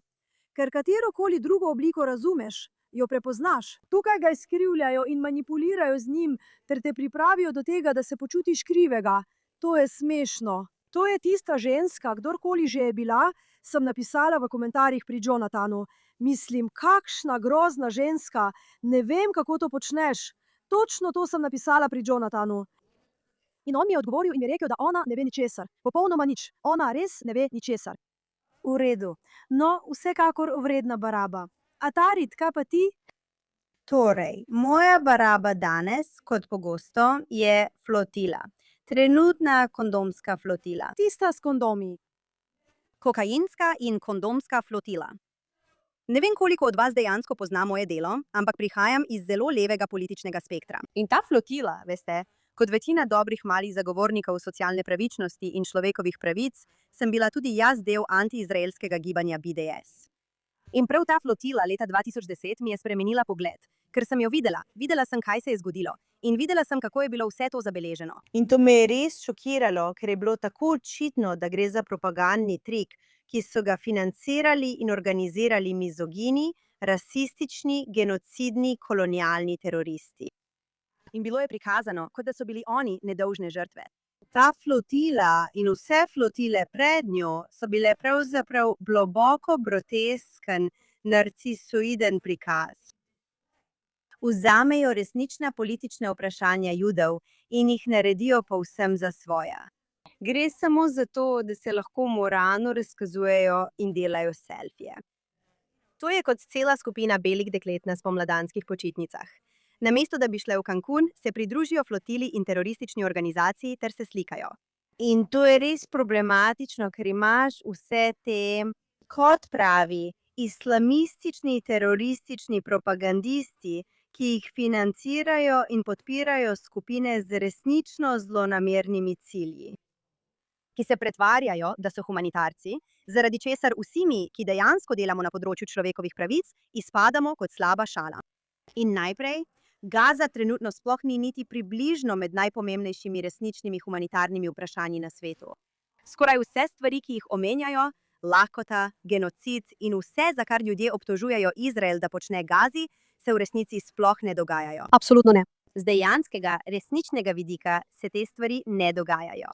Ker katerokoli drugo obliko razumeš, jo prepoznaš. Tukaj ga izkrivljajo in manipulirajo z njim, ter te pripravijo do tega, da se počutiš krivega. To je smešno. To je tista ženska, kdorkoli že je bila, sem napisala v komentarjih pri Jonathanu. Mislim, kakšna grozna ženska, ne vem, kako to počneš. Točno to sem napisala pri Jonathanu. In on mi je odgovoril in mi je rekel, da ona ne ve ničesar. Popolnoma nič. Ona res ne ve ničesar. V redu. No, vsekakor vredna baraba. A Tarit, kaj pa ti? Torej, moja baraba danes, kot pogosto, je flotila. Trenutna kondomska flotila. Tista s kondomi. Kokainska in kondomska flotila. Ne vem, koliko od vas dejansko pozna moje delo, ampak prihajam iz zelo levega političnega spektra. In ta flotila, veste, kot večina dobrih malih zagovornikov socialne pravičnosti in človekovih pravic, sem bila tudi jaz del antiizraelskega gibanja BDS. In prav ta flotila leta 2010 mi je spremenila pogled, ker sem jo videla. Videla sem, kaj se je zgodilo. In videla sem, kako je bilo vse to zabeleženo. In to me je res šokiralo, ker je bilo tako očitno, da gre za propagandni trik, ki so ga financirali in organizirali mizogini, rasistični, genocidni, kolonialni teroristi. In bilo je prikazano, kot da so bili oni nedolžne žrtve. Ta flotila in vse flotile pred njo so bile pravzaprav globoko grotesken, narcisoiden prikaz. Vzamejo resnična politična vprašanja Judov in jih naredijo povsem za svoja. Gre samo za to, da se lahko moralno razkazujejo in delajo selfije. To je kot cela skupina belih deklet na spomladanskih počitnicah. Namesto da bi šle v Cancun, se pridružijo flotili in teroristični organizaciji ter se slikajo. In to je res problematično, ker imaš vse te, kot pravi, islamistični, teroristični propagandisti, ki jih financirajo in podpirajo skupine z resnično zlonamernimi cilji. Ki se pretvarjajo, da so humanitarci, zaradi česar vsi mi, ki dejansko delamo na področju človekovih pravic, izpadamo kot slaba šala. In najprej, Gaza trenutno sploh ni niti približno med najpomembnejšimi resničnimi humanitarnimi vprašanji na svetu. Skoraj vse stvari, ki jih omenjajo, lakota, genocid in vse, za kar ljudje obtožujejo Izrael, da počne Gazi, se v resnici sploh ne dogajajo. Absolutno ne. Z dejanskega, resničnega vidika se te stvari ne dogajajo.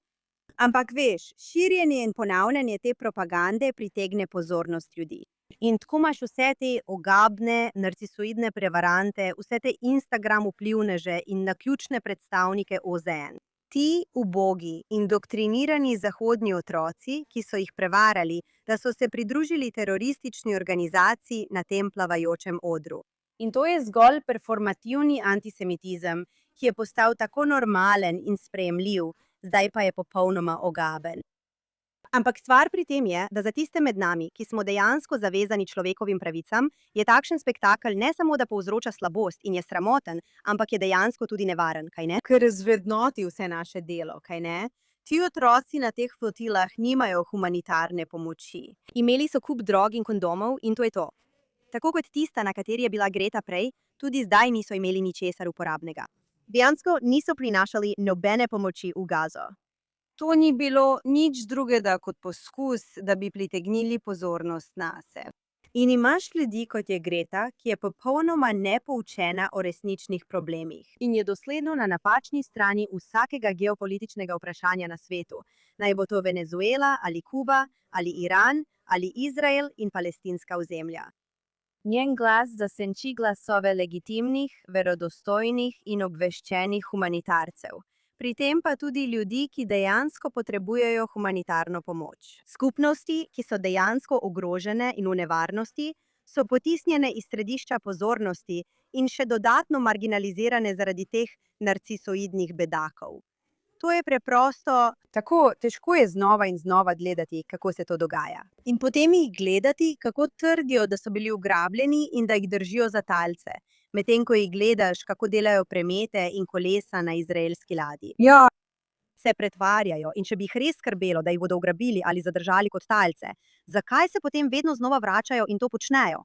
Ampak veš, širjenje in ponavljanje te propagande pritegne pozornost ljudi. In tako imaš vse te ogabne, narcisoidne prevarante, vse te Instagram vplivneže in naključne predstavnike OZN. Ti ubogi, indoktrinirani zahodni otroci, ki so jih prevarali, da so se pridružili teroristični organizaciji na tem plavajočem odru. In to je zgolj performativni antisemitizem, ki je postal tako normalen in sprejemljiv, zdaj pa je popolnoma ogaben. Ampak stvar pri tem je, da za tiste med nami, ki smo dejansko zavezani človekovim pravicam, je takšen spektakel ne samo, da povzroča slabost in je sramoten, ampak je dejansko tudi nevaren, kaj ne? Ker razvrednoti vse naše delo, kaj ne? Ti otroci na teh flotilah nimajo humanitarne pomoči. Imeli so kup drog in kondomov in to je to. Tako kot tista, na kateri je bila Greta prej, tudi zdaj niso imeli ničesar uporabnega. Dejansko niso prinašali nobene pomoči v Gazo. To ni bilo nič drugega kot poskus, da bi pritegnili pozornost nase. In imaš ljudi, kot je Greta, ki je popolnoma nepoučena o resničnih problemih in je dosledno na napačni strani vsakega geopolitičnega vprašanja na svetu. Naj bo to Venezuela ali Kuba ali Iran ali Izrael in palestinska ozemlja. Njen glas zasenči glasove legitimnih, verodostojnih in obveščenih humanitarcev. Pri tem pa tudi ljudi, ki dejansko potrebujejo humanitarno pomoč. Skupnosti, ki so dejansko ogrožene in v nevarnosti, so potisnjene iz središča pozornosti in še dodatno marginalizirane zaradi teh narcisoidnih bedakov. To je preprosto, tako težko je znova in znova gledati, kako se to dogaja. In potem jih gledati, kako trdijo, da so bili ugrabljeni in da jih držijo za talce. Medtem ko jih gledaš, kako delajo premete in kolesa na izraelski ladji. Ja. Se pretvarjajo in če bi jih res skrbelo, da jih bodo ugrabili ali zadržali kot talce, zakaj se potem vedno znova vračajo in to počnejo?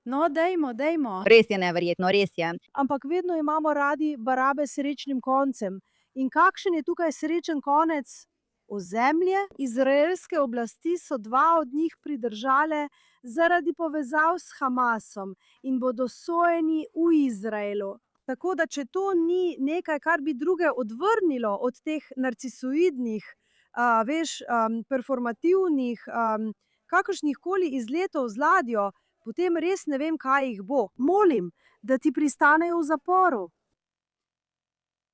No, dejmo. Res je neverjetno, res je. Ampak vedno imamo radi barabe s srečnim koncem. In kakšen je tukaj srečen konec? Ozemlje. Izraelske oblasti so 2 od njih pridržale zaradi povezav s Hamasom in bodo sojeni v Izraelu. Tako da, če to ni nekaj, kar bi druge odvrnilo od teh narcisoidnih, performativnih, kakršnihkoli izletov z ladjo, potem res ne vem, kaj jih bo. Molim, da ti pristanejo v zaporu.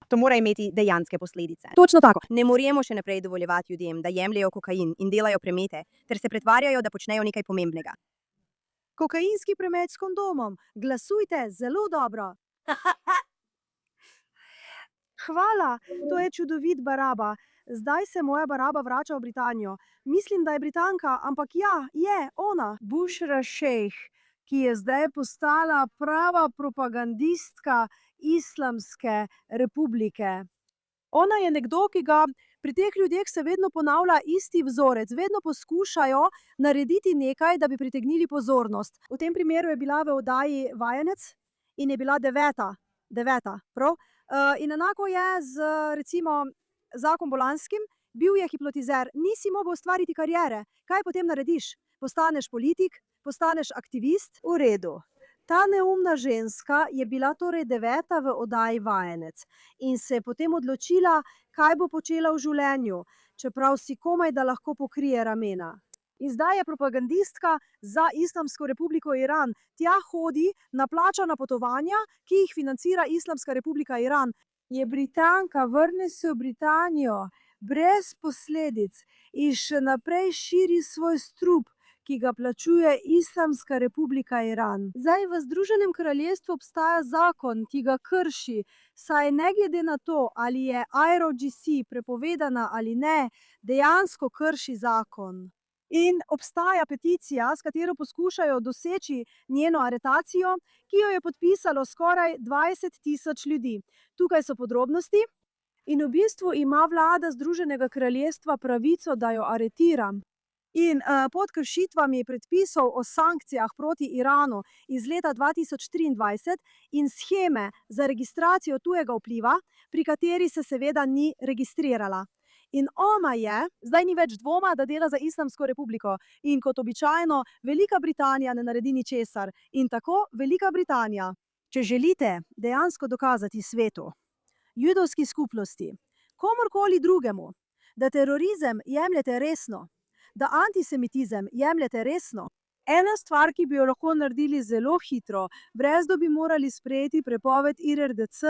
To mora imeti dejanske posledice. Točno tako. Ne moremo še naprej dovoljevati ljudem, da jemljejo kokain in delajo premete, ter se pretvarjajo, da počnejo nekaj pomembnega. Kokainski premet s kondomom. Glasujte, zelo dobro. Hvala, to je čudovit Baraba. Zdaj se moja Baraba vrača v Britanijo. Mislim, da je Britanka, ampak ja, je ona. Bushra Sheikh, ki je zdaj postala prava propagandistka Islamske republike. Ona je nekdo, ki ga pri teh ljudeh se vedno ponavlja isti vzorec, vedno poskušajo narediti nekaj, da bi pritegnili pozornost. V tem primeru je bila v oddaji Vajenec in je bila 9. prav? In enako je z recimo Zakom Bolanskim, bil je hipnotizer, nisi mogel ustvariti kariere. Kaj potem narediš? Postaneš politik, postaneš aktivist, v redu. Ta neumna ženska je bila torej 9. v oddaji Vajenec in se je potem odločila, kaj bo počela v življenju, čeprav si komaj da lahko pokrije ramena. In zdaj je propagandistka za Islamsko republiko Iran. Tja hodi na plačana potovanja, ki jih financira Islamska republika Iran. Je Britanka, vrne se v Britanijo brez posledic in še naprej širi svoj strup, ki ga plačuje Islamska republika Iran. Zdaj v Združenem kraljestvu obstaja zakon, ki ga krši, saj ne glede na to, ali je IRGC prepovedana ali ne, dejansko krši zakon. In obstaja peticija, s katero poskušajo doseči njeno aretacijo, ki jo je podpisalo skoraj 20.000 ljudi. Tukaj so podrobnosti in v bistvu ima vlada Združenega kraljestva pravico, da jo aretira. In pod kršitvami predpisov o sankcijah proti Iranu iz leta 2023 in sheme za registracijo tujega vpliva, pri kateri se seveda ni registrirala. In ona je, zdaj ni več dvoma, da dela za Islamsko republiko. In kot običajno, Velika Britanija ne naredi ničesar. In tako Velika Britanija, če želite dejansko dokazati svetu, judovski skupnosti, komorkoli drugemu, da terorizem jemljete resno, da antisemitizem jemljete resno. Ena stvar, ki bi jo lahko naredili zelo hitro, brez da bi morali sprejeti prepoved IRDC,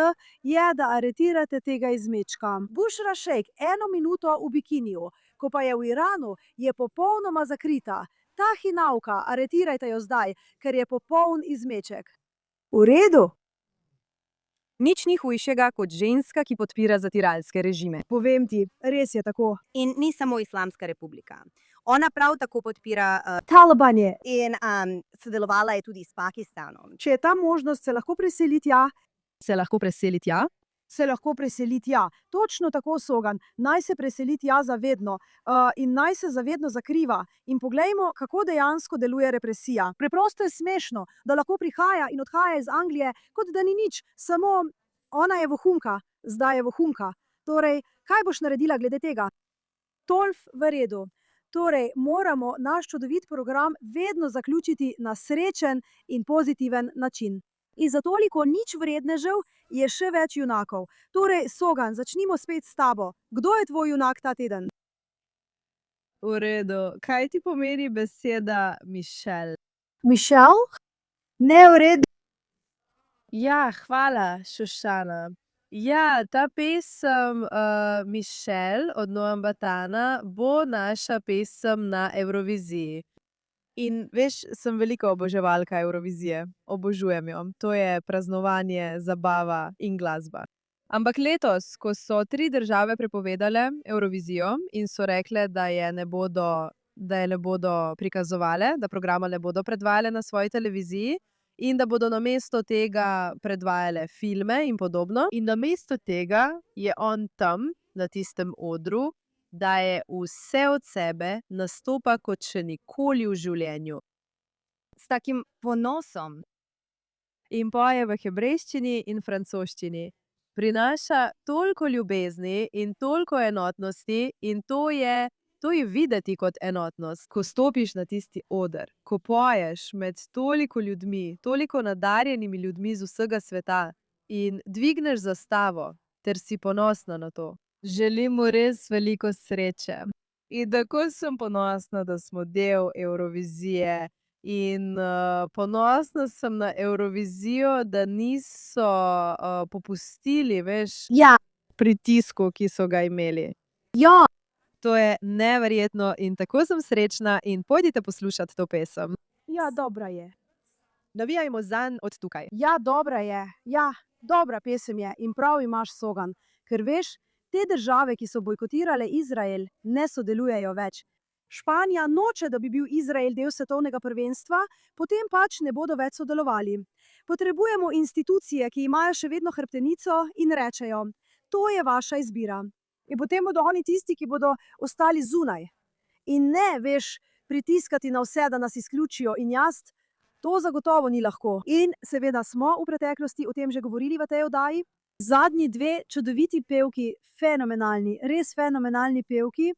je, da aretirate tega izmečka. Bushra Sheikh 1 minuto v bikiniju, ko pa je v Iranu, je popolnoma zakrita. Ta hinavka, aretirajte jo zdaj, ker je popoln izmeček. V redu? Nič ni hujšega kot ženska, ki podpira zatiralske režime. Povem ti, res je tako. In ni samo Islamska republika. Ona prav tako podpira Taliban je. in sodelovala je tudi s Pakistanom. Če je ta možnost, se lahko preseli tja, Se lahko preseli tja? se lahko preseli tja. Točno tako, Sogan, naj se preseli tja zavedno in naj se zavedno zakriva. In poglejmo, kako dejansko deluje represija. Preprosto je smešno, da lahko prihaja in odhaja iz Anglije, kot da ni nič, samo ona je vohunka, zdaj je vohunka. Torej, kaj boš naredila glede tega? Tolf, v redu. Torej, moramo naš čudovit program vedno zaključiti na srečen in pozitiven način. In za toliko nič vrednežev je še več junakov. Torej, Sogan, začnimo spet s tabo. Kdo je tvoj junak ta teden? V redu. Kaj ti pomeni beseda Mišel? Mišel? Ne, v redu. Ja, hvala, Šošana. Ja, ta pesem Mišel od Noam Batana bo naša pesem na Evroviziji. In veš, sem velika oboževalka Evrovizije. Obožujem jo. To je praznovanje, zabava in glasba. Ampak letos, ko so 3 države prepovedale Evrovizijo in so rekle, da je ne bodo prikazovale, da programa ne bodo predvajale na svoji televiziji in da bodo namesto tega predvajale filme in podobno. In namesto tega je on tam, na tistem odru, daje vse od sebe, nastopa kot še nikoli v življenju. S takim ponosom. In poje v hebrejščini in francoščini. Prinaša toliko ljubezni in toliko enotnosti in to je videti kot enotnost. Ko stopiš na tisti oder, ko poješ med toliko ljudmi, toliko nadarjenimi ljudmi z vsega sveta in dvigneš zastavo ter si ponosna na to. Želim mu res veliko sreče. In tako sem ponosna, da smo del Evrovizije. In ponosna sem na Evrovizijo, da niso popustili, veš, Ja. pritisku, ki so ga imeli. Ja. To je neverjetno in tako sem srečna in pojdite poslušati to pesem. Ja, dobra je. Navijajmo zanj od tukaj. Ja, dobra je. Ja, dobra pesem je in prav imaš, Sogan. Ker veš, te države, ki so bojkotirale Izrael, ne sodelujejo več. Španija noče, da bi bil Izrael del svetovnega prvenstva, potem pač ne bodo več sodelovali. Potrebujemo institucije, ki imajo še vedno hrbtenico in rečejo, to je vaša izbira. In potem bodo oni tisti, ki bodo ostali zunaj. In ne, veš, pritiskati na vse, da nas izključijo in jaz, to zagotovo ni lahko. In seveda smo v preteklosti o tem že govorili v tej oddaji. Zadnji 2 čudoviti pevki, fenomenalni, res fenomenalni pevki,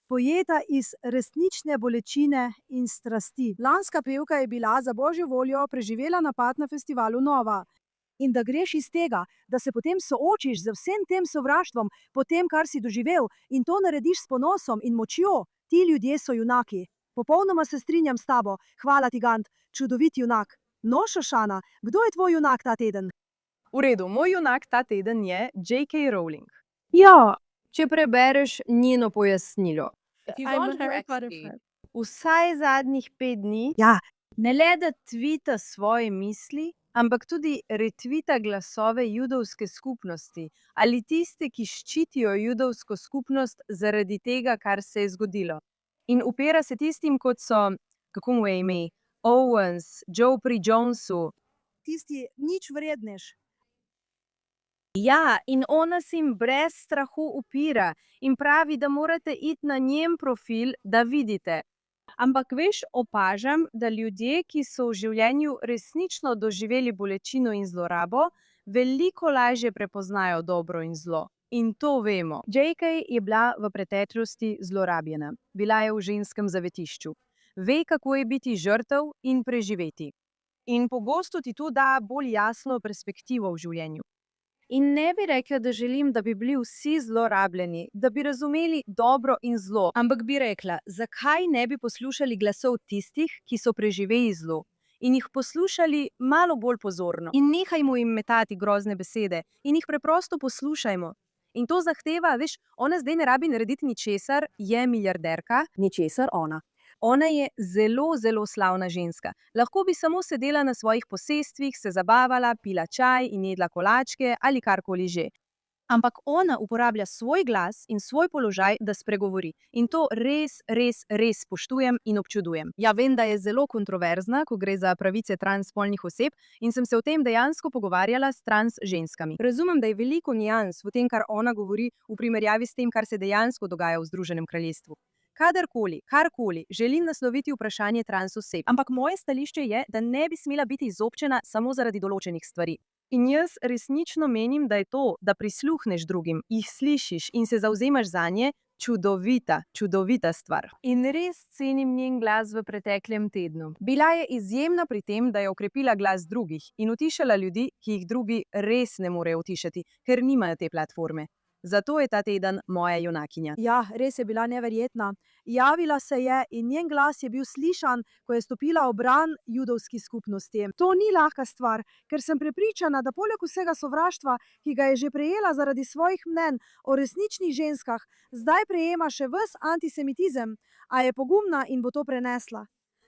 pojeta iz resnične bolečine in strasti. Lanska pevka je bila za božjo voljo preživela napad na festivalu Nova. In da greš iz tega, da se potem soočiš z vsem tem sovraštvom, po tem, kar si doživel, in to narediš s ponosom in močjo, ti ljudje so junaki. Popolnoma se strinjam s tabo. Hvala ti, Gant, čudovit junak. No, Šošana, kdo je tvoj junak ta teden? V redu, moj junak ta teden je J.K. Rowling. Ja, Če prebereš njeno pojasnilo. Vsaj zadnjih 5 dni ja, ne le da tvita svoje misli, ampak tudi retvita glasove judovske skupnosti ali tiste, ki ščitijo judovsko skupnost zaradi tega, kar se je zgodilo. In upira se tistim, kot so, kako mu je ime, Owens, Joe pri Jonesu. tisti nič vredneš. Ja, in ona se jim brez strahu upira in pravi, da morate iti na njen profil, da vidite. Ampak veš, opažam, da ljudje, ki so v življenju resnično doživeli bolečino in zlorabo, veliko lažje prepoznajo dobro in zlo. In to vemo. J.K. je bila v preteklosti zlorabljena. Bila je v ženskem zavetišču. Ve, kako je biti žrtev in preživeti. In pogosto ti to da bolj jasno perspektivo v življenju. In ne bi rekla, da želim, da bi bili vsi zlorabljeni, da bi razumeli dobro in zlo, ampak bi rekla, zakaj ne bi poslušali glasov tistih, ki so preživeli zlo in jih poslušali malo bolj pozorno. In nehajmo jim metati grozne besede in jih preprosto poslušajmo. In to zahteva, veš, ona zdaj ne rabi narediti ničesar, je milijarderka. Ničesar ona. Ona je zelo, zelo slavna ženska. Lahko bi samo sedela na svojih posestvih, se zabavala, pila čaj in jedla kolačke ali karkoli že. Ampak ona uporablja svoj glas in svoj položaj, da spregovori. In to res, res, res spoštujem in občudujem. Ja, vem, da je zelo kontroverzna, ko gre za pravice transspolnih oseb, in sem se o tem dejansko pogovarjala s trans ženskami. Razumem, da je veliko nijans v tem, kar ona govori, v primerjavi s tem, kar se dejansko dogaja v Združenem kraljestvu. Kadarkoli, karkoli, želim nasloviti vprašanje trans oseb. Ampak moje stališče je, da ne bi smela biti izobčena samo zaradi določenih stvari. In jaz resnično menim, da je to, da prisluhneš drugim, jih slišiš in se zavzemaš zanje, čudovita, čudovita stvar. In res cenim njen glas v preteklem tednu. Bila je izjemna pri tem, da je okrepila glas drugih in utišala ljudi, ki jih drugi res ne morejo utišati, ker nimajo te platforme. Zato je ta teden moja junakinja. Ja, res je bila neverjetna. Javila se je in njen glas je bil slišan, ko je stopila v bran judovski skupnosti. To ni lahka stvar, ker sem prepričana, da poleg vsega sovraštva, ki ga je že prejela zaradi svojih mnenj o resničnih ženskah, zdaj prejema še ves antisemitizem, a je pogumna in bo to prenesla.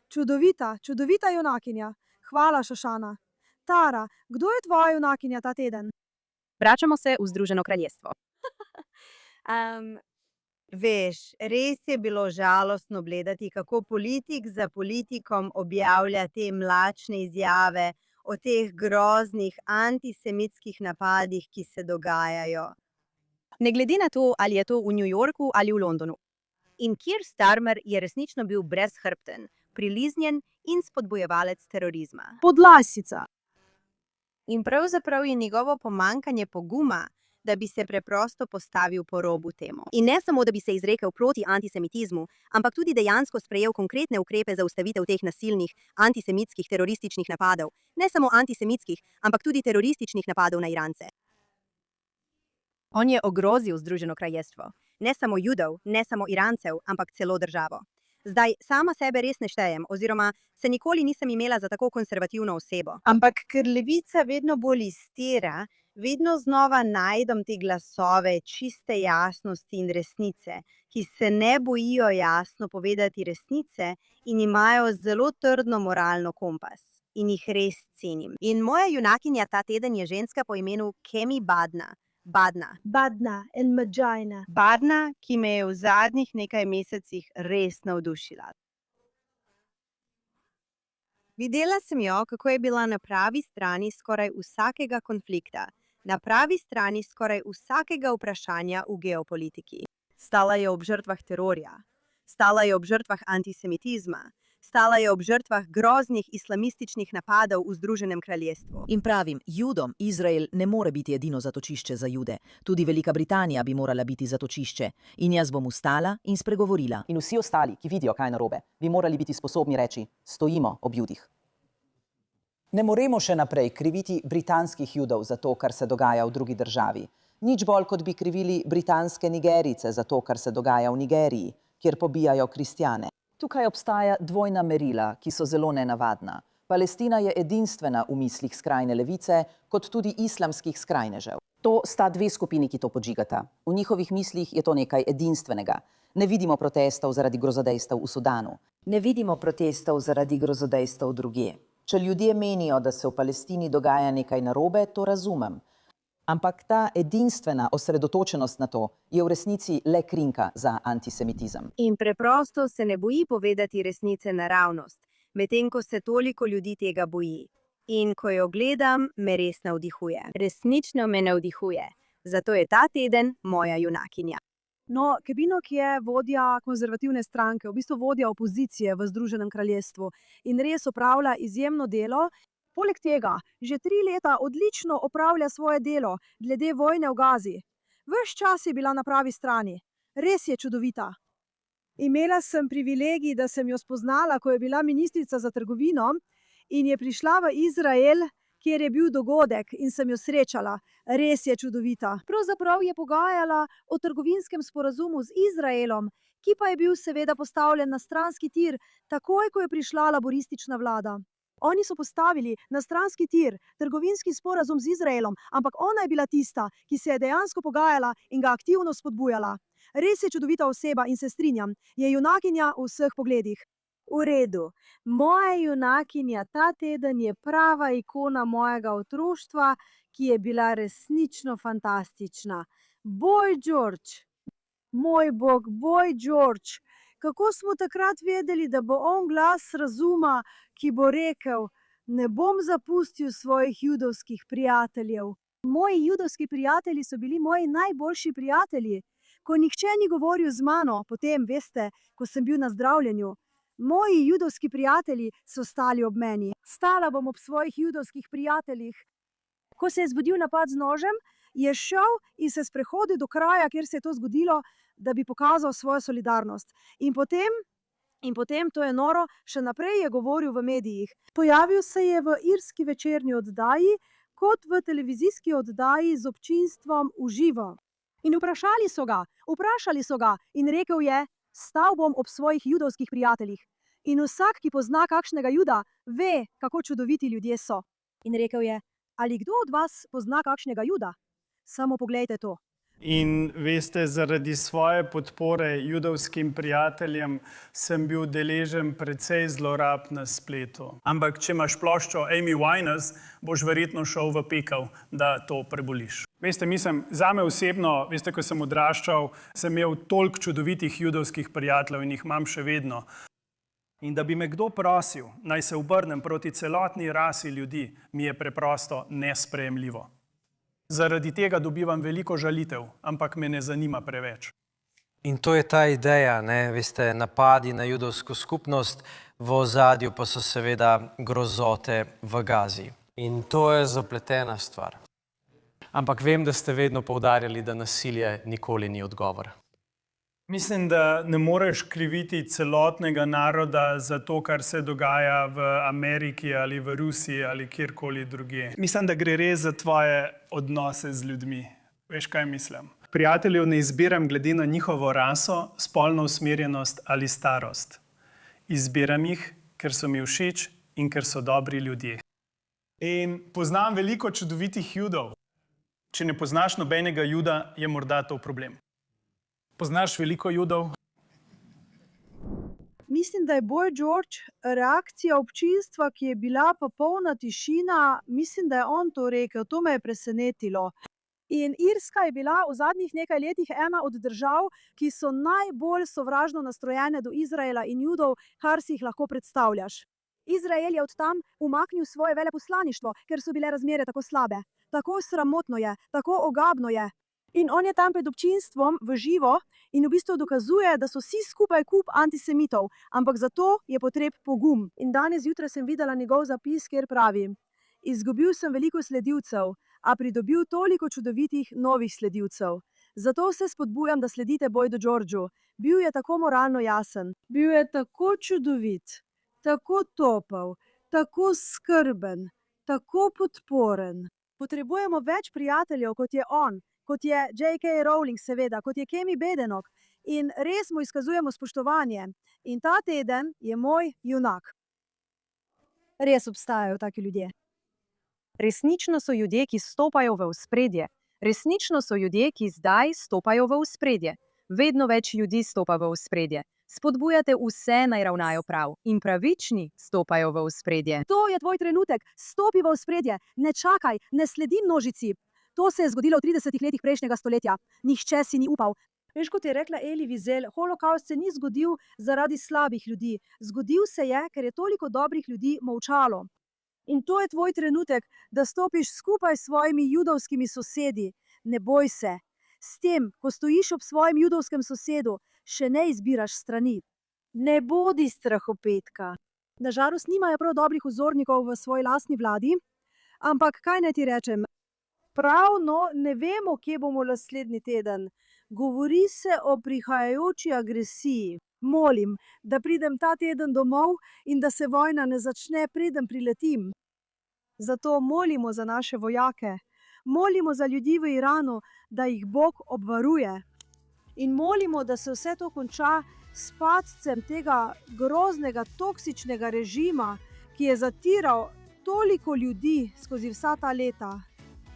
Čudovita, čudovita junakinja. Hvala, Šošana. Tara, kdo je tvoja junakinja ta teden? Vračamo se v Združeno kraljestvo. Veš, res je bilo žalostno gledati, kako politik za politikom objavlja te mlačne izjave o teh groznih antisemitskih napadih, ki se dogajajo. Ne glede na to, ali je to v New Yorku ali v Londonu. In Keir Starmer je resnično bil brezhrbten, priliznjen in spodbujevalec terorizma. Podlasica. In pravzaprav je njegovo pomanjkanje poguma, da bi se preprosto postavil po robu temu. In ne samo, da bi se izrekel proti antisemitizmu, ampak tudi dejansko sprejel konkretne ukrepe za ustavitev teh nasilnih, antisemitskih terorističnih napadov. Ne samo antisemitskih, ampak tudi terorističnih napadov na Irance. On je ogrozil Združeno kraljestvo. Ne samo Judov, ne samo Irancev, ampak celo državo. Zdaj, sama sebe res ne štejem, oziroma se nikoli nisem imela za tako konservativno osebo. Ampak ker levica vedno bolj iztira, vedno znova najdem te glasove čiste jasnosti in resnice, ki se ne bojijo jasno povedati resnice in imajo zelo trdno moralno kompas. In jih res cenim. In moja junakinja ta teden je ženska po imenu Kemi Badna. Badna in Magina. Badna, ki me je v zadnjih nekaj mesecih res navdušila. Videla sem jo, kako je bila na pravi strani skoraj vsakega konflikta, na pravi strani skoraj vsakega vprašanja v geopolitiki. Stala je ob žrtvah terorja, stala je ob žrtvah antisemitizma, stala je ob žrtvah groznih islamističnih napadov v Združenem kraljestvu. In pravim, Judom Izrael ne more biti edino zatočišče za Jude. Tudi Velika Britanija bi morala biti zatočišče. In jaz bom ustala in spregovorila. In vsi ostali, ki vidijo, kaj narobe, bi morali biti sposobni reči, stojimo ob Judih. Ne moremo še naprej kriviti britanskih Judov za to, kar se dogaja v drugi državi. Nič bolj, kot bi krivili britanske Nigerice za to, kar se dogaja v Nigeriji, kjer pobijajo kristjane. Tukaj obstaja dvojna merila, ki so zelo nenavadna. Palestina je edinstvena v mislih skrajne levice, kot tudi islamskih skrajnežev. To sta dve skupini, ki to podžigata. V njihovih mislih je to nekaj edinstvenega. Ne vidimo protestov zaradi grozodejstev v Sudanu. Ne vidimo protestov zaradi grozodejstev drugje. Če ljudje menijo, da se v Palestini dogaja nekaj narobe, to razumem. Ampak ta edinstvena osredotočenost na to je v resnici le krinka za antisemitizem. In preprosto se ne boji povedati resnice naravnost, medtem ko se toliko ljudi tega boji. In ko jo gledam, me res navdihuje. Resnično me navdihuje. Zato je ta teden moja junakinja. No, Kebinok je vodja konzervativne stranke, v bistvu vodja opozicije v Združenem kraljestvu in res opravlja izjemno delo. Poleg tega, že 3 leta odlično opravlja svoje delo glede vojne v Gazi. Ves čas je bila na pravi strani. Res je čudovita. Imela sem privilegij, da sem jo spoznala, ko je bila ministrica za trgovino in je prišla v Izrael, kjer je bil dogodek in sem jo srečala. Res je čudovita. Pravzaprav je pogajala o trgovinskem sporazumu z Izraelom, ki pa je bil seveda postavljen na stranski tir, takoj ko je prišla laboristična vlada. Oni so postavili na stranski tir trgovinski sporazum z Izraelom, ampak ona je bila tista, ki se je dejansko pogajala in ga aktivno spodbujala. Res je čudovita oseba in se strinjam, je junakinja v vseh pogledih. V redu. Moja junakinja ta teden je prava ikona mojega otroštva, ki je bila resnično fantastična. Boy George. Moj bog, Boy George. Kako smo takrat vedeli, da bo on glas razuma, ki bo rekel: ne bom zapustil svojih judovskih prijateljev. Moji judovski prijatelji so bili moji najboljši prijatelji. Ko nihče ni govoril z mano, potem, veste, ko sem bil na zdravljenju, moji judovski prijatelji so stali ob meni. Stala bom ob svojih judovskih prijateljih. Ko se je zgodil napad z nožem, je šel in se sprehodil do kraja, kjer se je to zgodilo, da bi pokazal svojo solidarnost. In potem, to je noro, še naprej je govoril v medijih. Pojavil se je v irski večerni oddaji, kot v televizijski oddaji z občinstvom v živo. In vprašali so ga in rekel je: stal bom ob svojih judovskih prijateljih. In vsak, ki pozna kakšnega Juda, ve, kako čudoviti ljudje so. In rekel je: ali kdo od vas pozna kakšnega Juda? Samo poglejte to. In veste, zaradi svoje podpore judovskim prijateljem sem bil deležen precej zlorab na spletu. Ampak če imaš ploščo Amy Winehouse, boš verjetno šel v pekel, da to preboliš. Veste, zame osebno, veste, ko sem odraščal, sem imel toliko čudovitih judovskih prijateljev in jih imam še vedno. In da bi me kdo prosil, naj se obrnem proti celotni rasi ljudi, mi je preprosto nesprejemljivo. Zaradi tega dobivam veliko žalitev, ampak me ne zanima preveč. In to je ta ideja, veste, napadi na judovsko skupnost, v ozadju pa so seveda grozote v Gazi. In to je zapletena stvar. Ampak vem, da ste vedno poudarjali, da nasilje nikoli ni odgovor. Mislim, da ne moreš kriviti celotnega naroda za to, kar se dogaja v Ameriki ali v Rusiji ali kjerkoli drugje. Mislim, da gre res za tvoje odnose z ljudmi. Veš, kaj mislim? Prijateljev ne izbiram glede na njihovo raso, spolno usmerjenost ali starost. Izbiram jih, ker so mi všeč in ker so dobri ljudje. In poznam veliko čudovitih Judov. Če ne poznaš nobenega Juda, je morda to problem. Poznaš veliko Judov? Mislim, da je Boy George reakcija občinstva, ki je bila pa polna tišina, mislim, da je on to rekel, to me je presenetilo. In Irska je bila v zadnjih nekaj letih ena od držav, ki so najbolj sovražno nastrojene do Izraela in Judov, kar si jih lahko predstavljaš. Izrael je od tam umaknil svoje veleposlaništvo, ker so bile razmere tako slabe. Tako sramotno je, tako ogabno je. In on je tam pred občinstvom v živo in v bistvu dokazuje, da so vsi skupaj kup antisemitov, ampak zato je potreb pogum. In danes zjutraj sem videla njegov zapis, kjer pravi: izgubil sem veliko sledilcev, a pridobil toliko čudovitih novih sledilcev. Zato vse spodbujam, da sledite Boydu Georgeu. Bil je tako moralno jasen, bil je tako čudovit, tako topel, tako skrben, tako podporen. Potrebujemo več prijateljev, kot je on, kot je J.K. Rowling, seveda, kot je Kemi Badenoch, in res mu izkazujemo spoštovanje. In ta teden je moj junak. Res obstajajo taki ljudje. Resnično so ljudje, ki stopajo v ospredje. Resnično so ljudje, ki zdaj stopajo v ospredje. Vedno več ljudi stopa v ospredje. Spodbujate vse, naj ravnajo prav. In pravični stopajo v ospredje. To je tvoj trenutek. Stopi v ospredje. Ne čakaj, ne sledi množici. To se je zgodilo v 30 letih prejšnjega stoletja. Nihče si ni upal. Veš, kot je rekla Elie Wiesel, holokaust se ni zgodil zaradi slabih ljudi. Zgodil se je, ker je toliko dobrih ljudi molčalo. In to je tvoj trenutek, da stopiš skupaj s svojimi judovskimi sosedi. Ne boj se. S tem, ko stojiš ob svojem judovskem sosedu, še ne izbiraš strani. Ne bodi strahopetka. Nažalost, nimajo prav dobrih vzornikov v svoji lastni vladi, ampak kaj naj ti rečem? Pravno ne vemo, kje bomo naslednji teden. Govori se o prihajajoči agresiji. Molim, da pridem ta teden domov in da se vojna ne začne, preden priletim. Zato molimo za naše vojake, molimo za ljudi v Iranu, da jih Bog obvaruje. In molimo, da se vse to konča s padcem tega groznega, toksičnega režima, ki je zatiral toliko ljudi skozi vsa ta leta.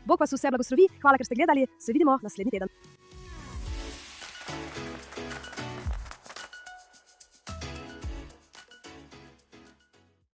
Bog vas vse blagoslovi, hvala, ker ste gledali, se vidimo naslednji teden.